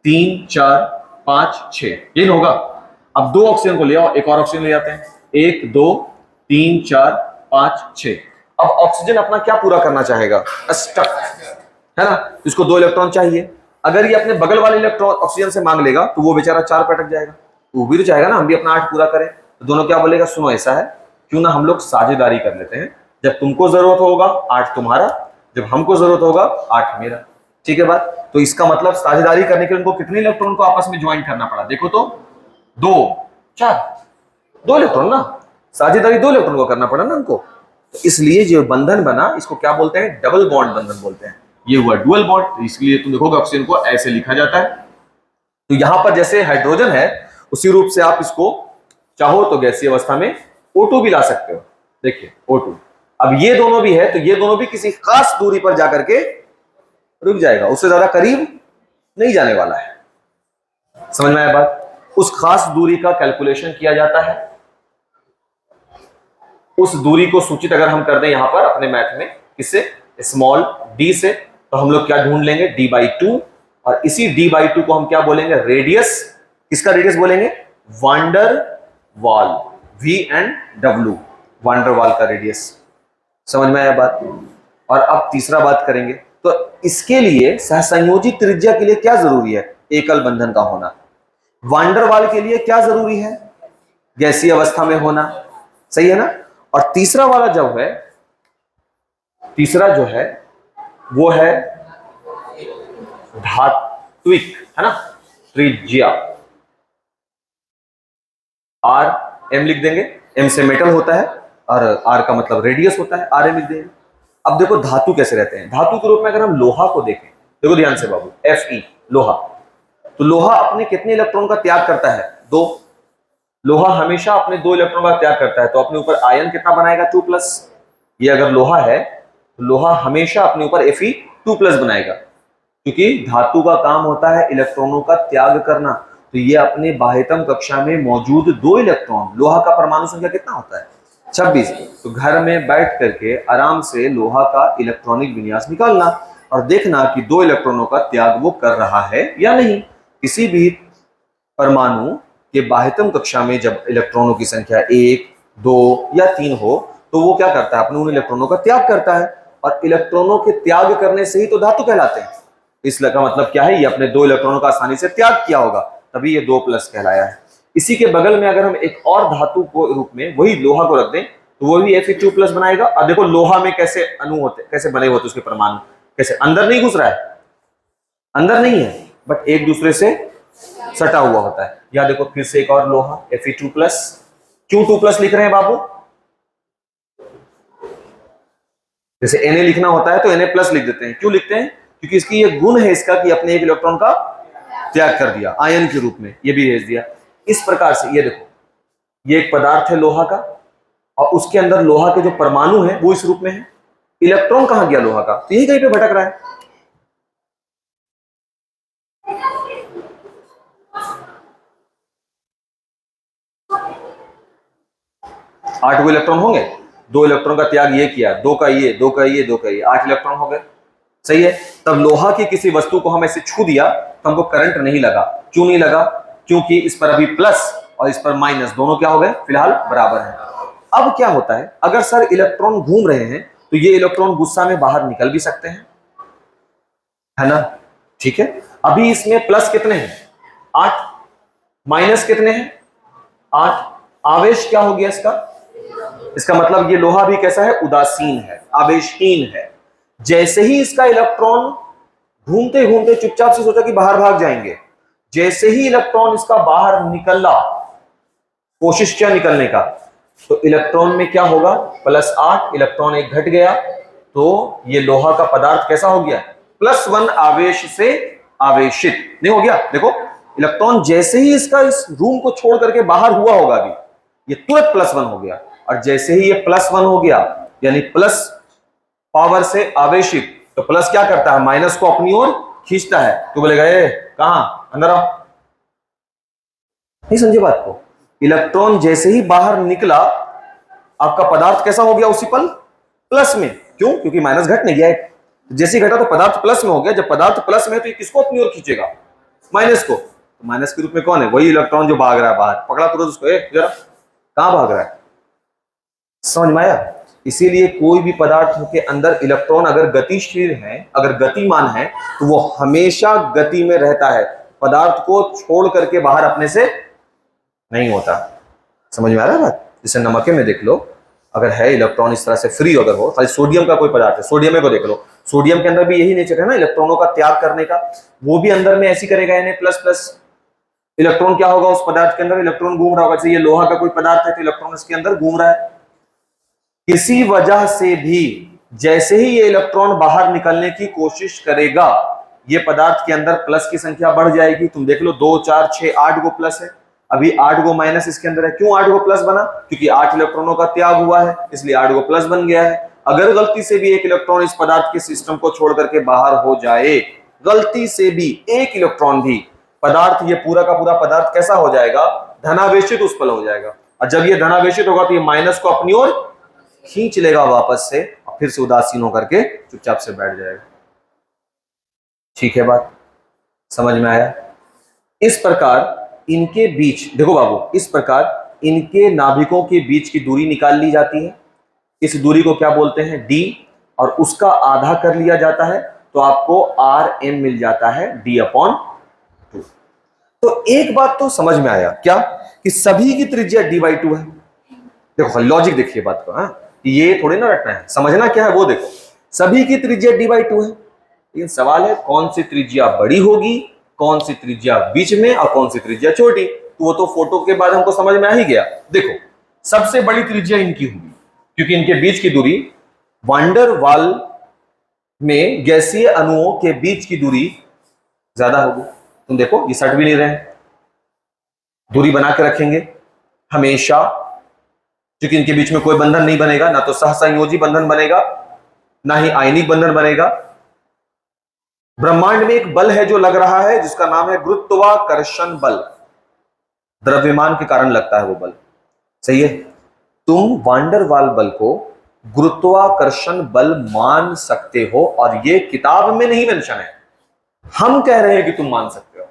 3 4 5 6, ये होगा। अब 2 ऑक्सीजन को ले आओ, एक और ऑक्सीजन ले आते हैं, 1 2 3 4 5 6। अब ऑक्सीजन अपना क्या पूरा करना चाहेगा? स्टक है ना, इसको 2 इलेक्ट्रॉन चाहिए। अगर ये अपने बगल वाले इलेक्ट्रॉन ऑक्सीजन से मांग लेगा तो वो बेचारा 4 पे अटक जाएगा। वो भी तो चाहेगा ना हम भी अपना 8 पूरा करें। तो दोनों क्या बोलेगा? सुनो ऐसा है, क्यों ना हम लोग साझेदारी कर लेते हैं, जब तुमको जरूरत होगा 8 तुम्हारा, जब हमको जरूरत होगा 8 मेरा। ठीक है बात? तो इसका मतलब साझेदारी करने के लिए उनको कितने इलेक्ट्रॉन को आपस में ज्वाइन करना पड़ा? देखो तो 2 4, 2 इलेक्ट्रॉन ना, साझेदारी दो इलेक्ट्रॉन को करना पड़ा ना उनको, तो इसलिए जो बंधन बना इसको क्या बोलते हैं, डबल बॉन्ड बंधन बोलते हैं। ये हुआ डुअल बॉन्ड, इसलिए तुम देखोगे ऑक्सीजन को ऐसे लिखा जाता है। तो यहां पर जैसे हाइड्रोजन है उसी रूप से आप इसको चाहो तो गैसीय अवस्था में O2 भी ला सकते हो। देखिए O2, अब ये दोनों भी है तो ये दोनों भी किसी खास दूरी पर जाकर के रुक जाएगा, उससे ज्यादा करीब नहीं जाने वाला है। समझ में आया बात? उस खास दूरी का कैलकुलेशन किया जाता है। उस दूरी को सूचित अगर हम कर दें यहां पर अपने मैथ में किससे, स्मॉल d से, तो हम लोग क्या ढूंढ लेंगे, d/2, और इसी d/2 को हम क्या बोलेंगे, रेडियस। किसका रेडियस बोलेंगे, वांडर वाल, V एंड W, वांडर वाल का रेडियस। समझ में आया बात? और अब तीसरा बात करेंगे, तो इसके लिए सहसंयोजी त्रिज्या के लिए क्या जरूरी है, एकल बंधन का होना। वांडर वाल के लिए क्या जरूरी है, गैसीय अवस्था में होना। सही है ना? और तीसरा वाला जब है, तीसरा जो है वो है धात्विक, है ना, त्रिज्या। R M लिख देंगे, M से मेटल होता है और R का मतलब रेडियस होता है, RM लिख देंगे। अब देखो धातु कैसे रहते हैं, धातु के रूप में अगर हम लोहा को देखें, देखो ध्यान से बाबू, Fe लोहा, तो लोहा अपने कितने इलेक्ट्रॉन का त्याग करता है, 2। लोहा हमेशा अपने 2 इलेक्ट्रॉन का त्याग करता है, तो अपने ऊपर आयन कितना बनाएगा, 2+। ये अगर लोहा है तो लोहा हमेशा अपने ऊपर Fe2+ बनाएगा, क्योंकि धातु का काम होता है इलेक्ट्रॉनों का त्याग करना। तो ये अपने बाह्यतम कक्षा में मौजूद 2 इलेक्ट्रॉन, लोहा का परमाणु संख्या कितना होता है, 26। तो घर में बैठ करके आराम से लोहा का इलेक्ट्रॉनिक विन्यास निकालना और देखना कि 2 इलेक्ट्रॉनों का त्याग वो कर रहा है या नहीं। किसी भी परमाणु के बाह्यतम कक्षा में जब इलेक्ट्रॉनों की संख्या 1, 2 या 3 हो तो वो क्या करता है, अपने उन इलेक्ट्रॉनों का त्याग करता है, और इलेक्ट्रॉनों के त्याग करने से ही तो धातु कहलाते हैं। इसका मतलब क्या है, ये अपने 2 इलेक्ट्रॉनों का आसानी से त्याग किया होगा, तभी ये 2+ कहलाया है। इसी के बगल में अगर हम एक और धातु को रूप में वही लोहा को रख दें तो वो भी Fe2+ बनाएगा। और देखो लोहा में कैसे अणु होते, कैसे बने होते उसके परमाणु, कैसे अंदर नहीं घुस रहा है, अंदर नहीं है, बट एक दूसरे से सटा हुआ होता है। या देखो फिर से एक और लोहा Fe2+, क्यों 2+ लिख रहे हैं बाबू, जैसे Na लिखना होता है तो Na+ लिख देते हैं, क्यों लिखते हैं, क्योंकि इसकी ये गुण है इसका कि अपने एक इलेक्ट्रॉन का त्याग कर दिया, आयन के रूप में ये भी भेज दिया। इस प्रकार से ये देखो, ये एक पदार्थ है लोहा का, और उसके अंदर लोहा के जो परमाणु है वो इस रूप में है। इलेक्ट्रॉन कहां गया लोहा का, तो यही कहीं पे भटक रहा है। आठ गो इलेक्ट्रॉन होंगे, 2 इलेक्ट्रॉन का त्याग ये किया, 2 का ये, 2 का ये, 2 का ये, 8 इलेक्ट्रॉन हो गए। सही है? तब लोहा की किसी वस्तु को हम ऐसे छू दिया तो हमको करंट नहीं लगा। क्यों नहीं लगा, क्योंकि इस पर अभी प्लस और इस पर माइनस, दोनों क्या हो गए, फिलहाल बराबर है। अब क्या होता है, अगर सर इलेक्ट्रॉन घूम रहे हैं तो ये इलेक्ट्रॉन गुस्सा में बाहर निकल भी सकते हैं, है ना? ठीक है, अभी इसमें प्लस कितने हैं, 8, माइनस कितने हैं, 8। आवेश क्या हो गया इसका मतलब ये लोहा भी कैसा है, उदासीन है, आवेशहीन है। जैसे ही इसका इलेक्ट्रॉन घूमते घूमते चुपचाप से सोचा कि बाहर भाग जाएंगे, जैसे ही इलेक्ट्रॉन इसका बाहर निकला, कोशिश किया निकलने का, तो इलेक्ट्रॉन में क्या होगा, +8, इलेक्ट्रॉन एक घट गया, तो ये लोहा का पदार्थ कैसा हो गया, +1 आवेश से आवेशित नहीं हो गया। देखो इलेक्ट्रॉन जैसे ही इसका इस रूम को छोड़ करके बाहर हुआ होगा, अभी ये तुरंत +1 हो गया, और जैसे ही ये +1 हो गया यानी प्लस पावर से आवेशित, तो प्लस क्या करता है, माइनस को अपनी ओर खींचता है। तो बोलेगा ए कहां, अंदर आओ, नहीं समझे बात को। इलेक्ट्रॉन जैसे ही बाहर निकला, आपका पदार्थ कैसा हो गया उसी पल, प्लस में। क्यों, क्योंकि माइनस घट नहीं गया है, जैसे ही घटा तो पदार्थ प्लस में हो गया। जब पदार्थ प्लस में है तो ये किसको अपनी ओर खींचेगा, माइनस को। तो माइनस के रूप में कौन है, वही इलेक्ट्रॉन जो भाग रहा है बाहर, पकड़ा तुरंत उसको, जरा कहां भाग रहा है। समझ में आया? इसीलिए कोई भी पदार्थ के अंदर इलेक्ट्रॉन अगर गतिशील है, अगर गतिमान है, तो वो हमेशा गति में रहता है, पदार्थ को छोड़ करके बाहर अपने से नहीं होता। समझ में आ रहा है बात? जैसे नमक में देख लो, अगर है इलेक्ट्रॉन इस तरह से फ्री अगर हो, खाली सोडियम का कोई पदार्थ है, सोडियम को देख लो, सोडियम के अंदर भी यही नेचर है ना, इलेक्ट्रॉनों का त्याग करने का, वो भी अंदर में ऐसी करेगा Na++। इलेक्ट्रॉन क्या होगा उस पदार्थ के अंदर, इलेक्ट्रॉन घूम रहा होगा। जैसे ये लोहा का कोई पदार्थ है तो इलेक्ट्रॉन इसके अंदर घूम रहा है। किसी वजह से भी जैसे ही ये इलेक्ट्रॉन बाहर निकलने की कोशिश करेगा, ये पदार्थ के अंदर प्लस की संख्या बढ़ जाएगी। तुम देख लो 2 4 6 8 गो प्लस है, अभी 8 गो माइनस इसके अंदर है। क्यों 8 गो प्लस बना? क्योंकि 8 इलेक्ट्रॉनों का त्याग हुआ है, इसलिए 8 गो प्लस बन गया है। अगर गलती से भी एक इलेक्ट्रॉन इस पदार्थ के सिस्टम को छोड़ करके बाहर हो जाए, गलती से भी एक इलेक्ट्रॉन भी, पदार्थ, ये पूरा का पूरा पदार्थ कैसा हो जाएगा? धनावेशित उत्पन्न हो जाएगा। और जब ये धनावेशित होगा तो ये माइनस को अपनी ओर खींच लेगा वापस से, और फिर से उदासीन होकर के चुपचाप से बैठ जाएगा। ठीक है, बात समझ में आया? इस प्रकार इनके बीच, देखो बाबू, इस प्रकार इनके नाभिकों के बीच की दूरी निकाल ली जाती है। इस दूरी को क्या बोलते हैं? डी, और उसका आधा कर लिया जाता है तो आपको आर एम मिल जाता है, d/2। तो एक बात तो समझ में आया क्या, कि सभी की त्रिज्या d/2 है। देखो लॉजिक देखिए बात को, हाँ, ये थोड़ी ना रटना है, समझना क्या है वो देखो। सभी की त्रिज्या d/2 है, लेकिन सवाल है कौन सी त्रिज्या बड़ी होगी, कौन सी त्रिज्या बीच में, और कौन सी त्रिज्या छोटी। तो वो तो फोटो के बाद हमको समझ में आ ही गया। देखो सबसे बड़ी त्रिज्या इनकी होगी, क्योंकि इनके बीच की दूरी, वान डेर वाल में गैसीय अणुओं के बीच की दूरी ज्यादा होगी। तुम देखो ये सट भी नहीं रहे, दूरी बना के रखेंगे हमेशा, क्योंकि इनके बीच में कोई बंधन नहीं बनेगा, ना तो सहसंयोजी बंधन बनेगा, ना ही आयनिक बंधन बनेगा। ब्रह्मांड में एक बल है जो लग रहा है, जिसका नाम है गुरुत्वाकर्षण बल। द्रव्यमान के कारण लगता है वो बल, सही है। तुम वान डेर वाल बल को गुरुत्वाकर्षण बल मान सकते हो, और ये किताब में नहीं मेंशन है, हम कह रहे हैं कि तुम मान सकते हो।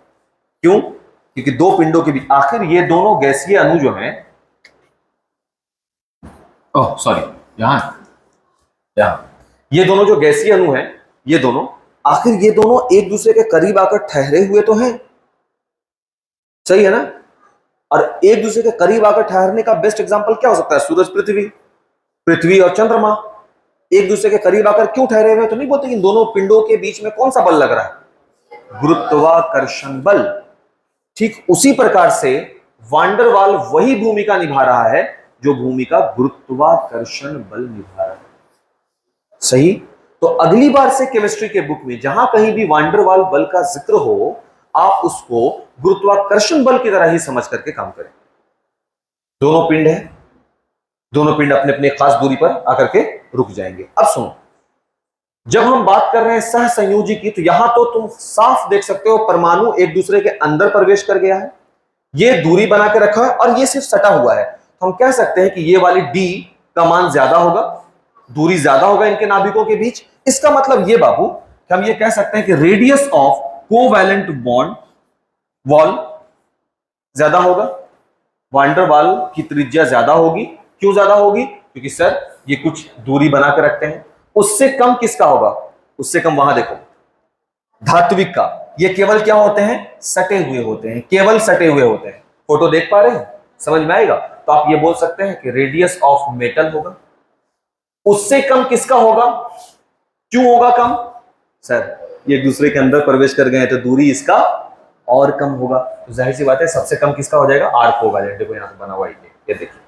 क्यों? क्योंकि दो पिंडों के बीच, आखिर ये दोनों गैसीय अणु जो हैं, ओह सॉरी, यहां ये दोनों जो गैसीय अणु हैं, ये दोनों, आखिर ये दोनों एक दूसरे के करीब आकर ठहरे हुए तो हैं, सही है ना? और एक दूसरे के करीब आकर ठहरने का बेस्ट एग्जांपल क्या हो सकता है? सूरज, पृथ्वी, पृथ्वी और चंद्रमा एक दूसरे के करीब आकर क्यों ठहरे हुए? तो नहीं बोलते इन दोनों पिंडों के बीच में कौन सा बल लग रहा है? गुरुत्वाकर्षण बल। ठीक उसी प्रकार से वान डेर वाल वही भूमिका निभा रहा है जो भूमिका गुरुत्वाकर्षण बल निभा रहा है, सही। तो अगली बार से केमिस्ट्री के बुक में जहां कहीं भी वान डेर वाल बल का जिक्र हो, आप उसको गुरुत्वाकर्षण बल की तरह ही समझ करके काम करें। दोनों पिंड है, दोनों पिंड अपने अपने खास दूरी पर आकर के रुक जाएंगे। अब सुनो, जब हम बात कर रहे हैं सहसंयोजी की, तो यहां तो तुम साफ देख सकते हो परमाणु एक दूसरे के अंदर प्रवेश कर गया है, ये दूरी बना के रखा है, और ये सिर्फ सटा हुआ है। तो हम कह सकते हैं कि ये वाली डी का मान ज्यादा होगा, दूरी ज्यादा होगा इनके नाभिकों के बीच। इसका मतलब ये बाबू कि हम ये कह सकते हैं कि radius of covalent bond wall ज्यादा होगा, वान डेर वाल की त्रिज्या ज्यादा होगी। क्यों ज्यादा होगी? क्योंकि सर ये कुछ दूरी बना के रखते हैं। उससे कम किसका होगा? उससे कम वहां देखो धात्विक का, ये केवल क्या होते हैं? सटे हुए होते हैं, केवल सटे हुए होते हैं। फोटो देख पा रहे हैं? समझ में आएगा? तो आप ये बोल सकते हैं कि रेडियस ऑफ मेटल होगा। उससे कम किसका होगा? क्यों होगा कम? सर ये एक दूसरे के अंदर प्रवेश कर गए हैं तो दूरी इसका और कम होगा, तो जाहिर सी बात है सबसे कम किसका हो जाएगा? आर होगा। देखो यहां पे बना हुआ ये देखिए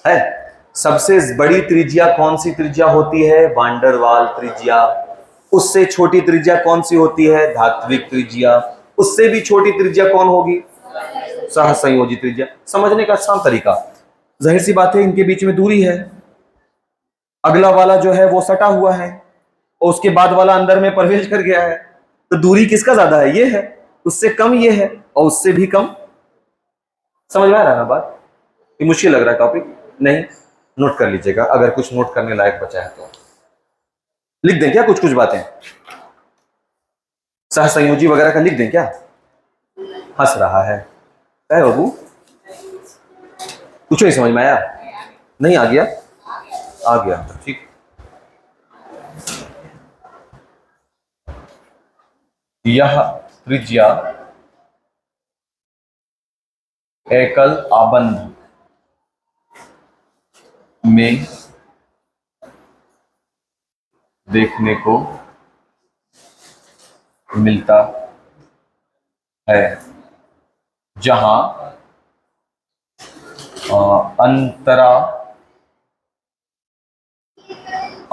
है। सबसे बड़ी त्रिज्या कौन सी त्रिज्या होती है? वान डेर वाल त्रिज्या। उससे छोटी त्रिज्या कौन सी होती है? धात्विक त्रिज्या। उससे भी छोटी त्रिज्या कौन होगी? सहसंयोजी त्रिज्या। समझने का आसान तरीका, जाहिर सी बात है इनके बीच में दूरी है, अगला वाला जो है वो सटा हुआ है, और उसके बाद वाला अंदर में प्रवेश कर गया है, तो दूरी किसका ज्यादा है? ये है। उससे कम ये है, और उससे भी कम। समझ में आ रहा है ना बात? ये मुश्किल लग रहा है टॉपिक? नहीं, नोट कर लीजिएगा, अगर कुछ नोट करने लायक बचा है तो लिख दें क्या कुछ कुछ बातें? सहसंयोजी वगैरह का लिख दें क्या? हंस रहा है बाबू, कुछ नहीं समझ में आया? नहीं आ गया? आ गया, ठीक। यह त्रिज्या एकल आबंध में देखने को मिलता है जहां अंतरा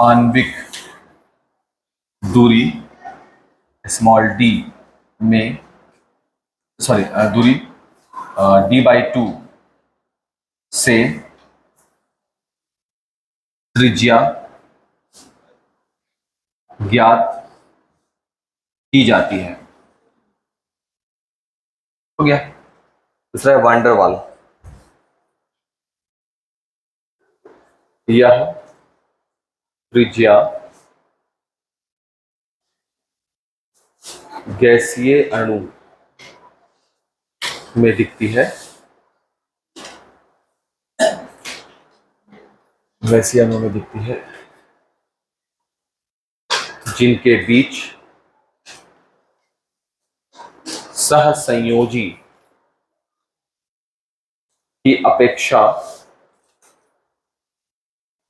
आणविक दूरी स्मॉल डी में सॉरी दूरी d/2 से त्रिज्या ज्ञात की जाती है। हो गया। दूसरा है वांडर वाल। यह त्रिज्या गैसीय अणु में दिखती है, गैसीय अणु में दिखती है जिनके बीच सहसंयोजी की अपेक्षा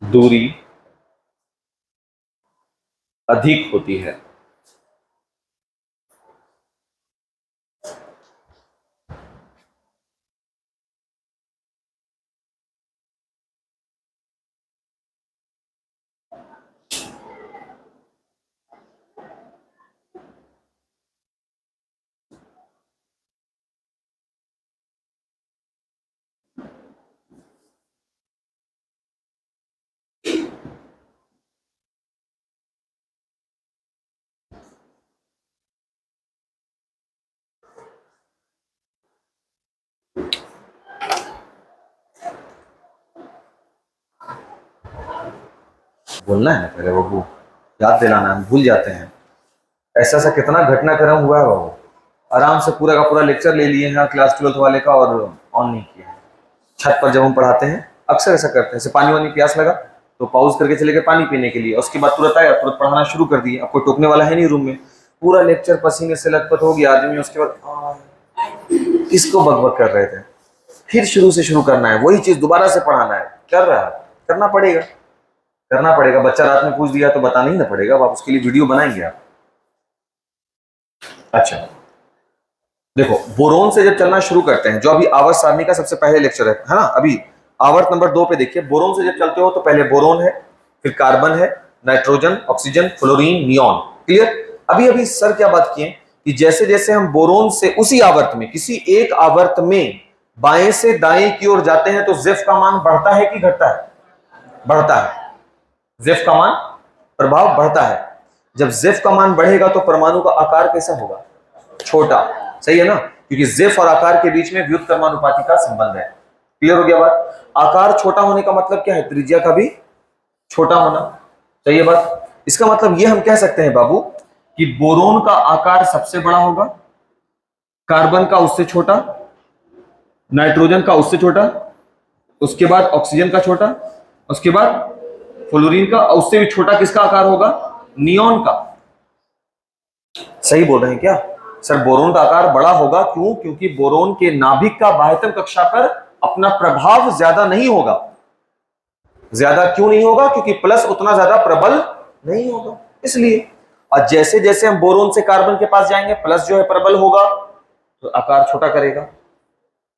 दूरी अधिक होती है। बोलना है ना पहले बाबू, याद दिलाना, हम भूल जाते हैं। ऐसा ऐसा कितना घटनाक्रम हुआ है बाबू। आराम से पूरा का पूरा लेक्चर ले लिए हैं क्लास 12th वाले का और ऑन नहीं किया है। छत पर जब हम पढ़ाते हैं अक्सर ऐसा करते हैं, जैसे पानी वानी प्यास लगा तो पॉज करके चले गए पानी पीने के लिए, उसके बाद तुरंत आया तुरंत पढ़ाना शुरू कर दिए। अब कोई टोकने वाला है नहीं रूम में, पूरा लेक्चर पसीने से लथपथ हो गया आदमी। उसके बाद इसको बकबक कर रहे थे, फिर शुरू से शुरू करना है, वही चीज दोबारा से पढ़ाना है। कर रहा है, करना पड़ेगा, करना पड़ेगा। बच्चा रात में पूछ दिया तो बताना ही ना पड़ेगा। अब आप उसके लिए वीडियो बनाएंगे आप। अच्छा देखो, बोरोन से जब चलना शुरू करते हैं, जो अभी आवर्त सारणी का सबसे पहले लेक्चर है ना, अभी आवर्त नंबर 2 पे देखिए। बोरोन से जब चलते हो तो पहले बोरोन है, फिर कार्बन है, nitrogen, oxygen, fluorine, neon. Clear. अभी अभी सर क्या बात किए कि जैसे जैसे हम बोरोन से उसी आवर्त में, किसी एक आवर्त में बाएं से दाएं की ओर जाते हैं तो जेफ का मान बढ़ता है कि घटता है? बढ़ता है। जेफ का मान प्रभाव बढ़ता है। जब जेफ का मान बढ़ेगा तो परमाणु का आकार कैसा होगा? छोटा। सही है ना, क्योंकि जेफ और आकार के बीच में व्युत्क्रमानुपाती का संबंध है। क्लियर हो गया बात? आकार छोटा होने का मतलब क्या है? त्रिज्या का भी छोटा होना। सही है बात? इसका मतलब ये हम कह सकते हैं बाबू कि बोरोन का आकार सबसे बड़ा होगा, कार्बन का उससे छोटा, नाइट्रोजन का उससे छोटा, उसके बाद ऑक्सीजन का छोटा, उसके बाद फ्लोरीन का, उससे भी छोटा किसका आकार होगा? नियॉन का। सही बोल रहे हैं क्या सर? बोरोन का आकार बड़ा होगा। क्यों? क्योंकि बोरोन के नाभिक का बाह्यतम कक्षा पर अपना प्रभाव ज्यादा नहीं होगा। ज्यादा क्यों नहीं होगा? क्योंकि प्लस उतना ज्यादा प्रबल नहीं होगा, इसलिए। और जैसे जैसे हम बोरोन से कार्बन के पास जाएंगे, प्लस जो है प्रबल होगा तो आकार छोटा करेगा,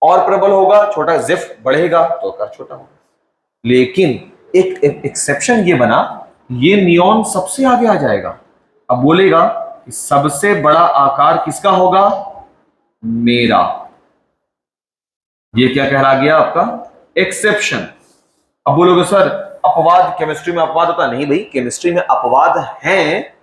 और प्रबल होगा, छोटा जिफ बढ़ेगा तो आकार छोटा होगा। लेकिन एक एक्सेप्शन ये बना, ये नियॉन सबसे आगे आ जाएगा। अब बोलेगा कि सबसे बड़ा आकार किसका होगा? मेरा। ये क्या कहला गया आपका? एक्सेप्शन। अब बोलोगे सर अपवाद, केमिस्ट्री में अपवाद होता नहीं भाई, केमिस्ट्री में अपवाद हैं,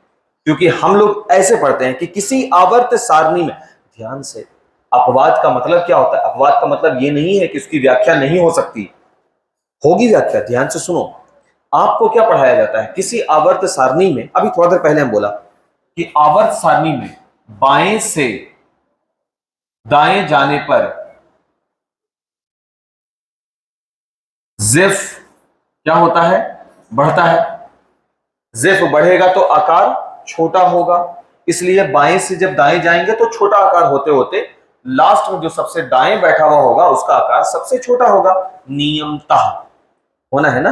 क्योंकि हम लोग ऐसे पढ़ते हैं कि किसी आवर्त सारणी में, ध्यान से, अपवाद का मतलब क्या होता है? अपवाद का मतलब ये नहीं है कि उसकी व्याख्या नहीं हो सकती, होगी व्याख्या। ध्यान से सुनो, आपको क्या पढ़ाया जाता है? किसी आवर्त सारणी में, अभी थोड़ा देर पहले हम बोला कि आवर्त सारणी में बाएं से दाएं जाने पर जेफ क्या होता है? बढ़ता है। जेफ बढ़ेगा तो आकार छोटा होगा, इसलिए बाएं से जब दाएं जाएंगे तो छोटा आकार होते होते लास्ट में जो सबसे दाएं बैठा हुआ होगा उसका आकार सबसे छोटा होगा, नियमतः होना है ना।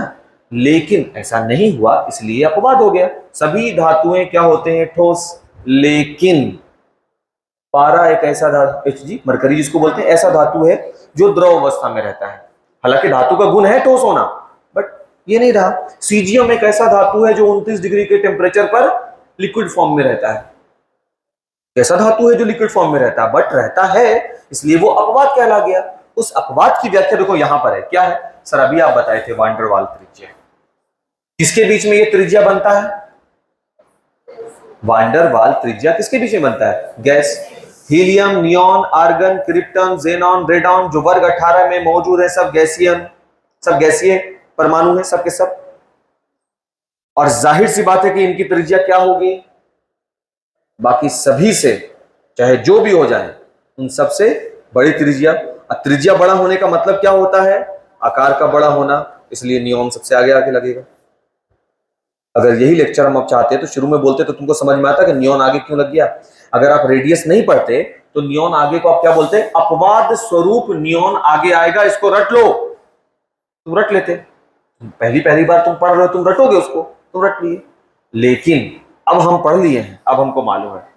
लेकिन ऐसा नहीं हुआ, इसलिए अपवाद हो गया। सभी धातुएं क्या होते हैं? ठोस। लेकिन पारा एक ऐसा धातु, Hg मरकरी जिसको बोलते हैं, ऐसा धातु है जो द्रव अवस्था में रहता है। हालांकि धातु का गुण है ठोस होना, बट ये नहीं रहा। सीजियम एक ऐसा धातु है जो 29 डिग्री के टेम्परेचर पर लिक्विड फॉर्म में रहता है। ऐसा धातु है जो लिक्विड फॉर्म में रहता है, बट रहता है, इसलिए वो अपवाद कहला गया। उस अपवाद की व्याख्या देखो यहां पर है, क्या है सर? अभी आप बताए थे वान डेर वाल त्रिज्या। किसके बीच में ये त्रिज्या बनता है? वान डेर वाल त्रिज्या किसके बीच में बनता है? Gas, helium, neon, argon, krypton, xenon, radon जो वर्ग 18 में मौजूद है, सब गैसियन, सब गैसीय परमाणु है, सब के सब। और जाहिर सी बात है कि इनकी त्रिज्या क्या होगी? बाकी सभी से, चाहे जो भी हो जाए, उन सबसे बड़ी त्रिज्या। त्रिज्या बड़ा होने का मतलब क्या होता है? आकार का बड़ा होना, इसलिए नियॉन सबसे आगे आगे लगेगा। अगर यही लेक्चर हम अब चाहते तो शुरू में बोलते तो तुमको समझ में आता कि नियॉन आगे क्यों लग गया। अगर आप रेडियस नहीं पढ़ते तो नियॉन आगे को आप क्या बोलते? अपवाद स्वरूप नियॉन आगे आएगा, इसको रट लो। तुम रट लेते, पहली बार तुम पढ़ रहे हो, तुम रटोगे उसको, तुम रट लिए। लेकिन अब हम पढ़ लिए हैं, अब हमको मालूम है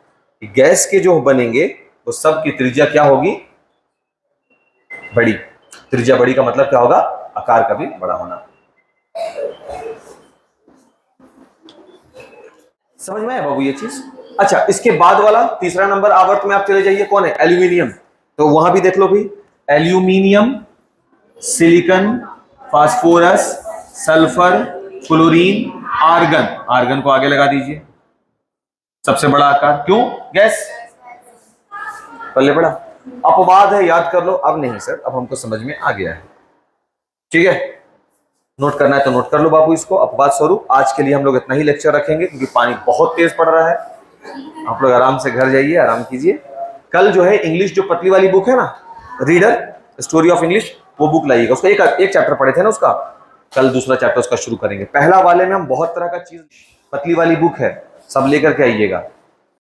कि गैस के जो बनेंगे वो सब की त्रिज्या क्या होगी? बड़ी। त्रिज्या बड़ी का मतलब क्या होगा? आकार का भी बड़ा होना। समझ में आया बाबू ये चीज? अच्छा, इसके बाद वाला तीसरा नंबर आवर्त में आप चले जाइए, कौन है? एल्यूमिनियम। तो वहां भी देख लो भी, aluminium, silicon, phosphorus, sulphur, chlorine, argon. Argon को आगे लगा दीजिए, सबसे बड़ा आकार। क्यों? गैस, पल्ले बड़ा। अपवाद है, याद कर लो। अब नहीं सर, अब हमको समझ में आ गया है, ठीक है। नोट करना है तो नोट कर लो बाबू इसको, अपवाद स्वरूप। आज के लिए हम लोग इतना ही लेक्चर रखेंगे क्योंकि पानी बहुत तेज पड़ रहा है। आप लोग आराम से घर जाइए, आराम कीजिए। कल जो है इंग्लिश जो पतली वाली बुक है ना, रीडर स्टोरी ऑफ इंग्लिश, वो बुक लाइएगा। उसका एक चैप्टर पढ़े थे ना उसका, कल दूसरा चैप्टर उसका शुरू करेंगे। पहला वाले में हम बहुत तरह का चीज, पतली वाली बुक है, सब लेकर के आइएगा।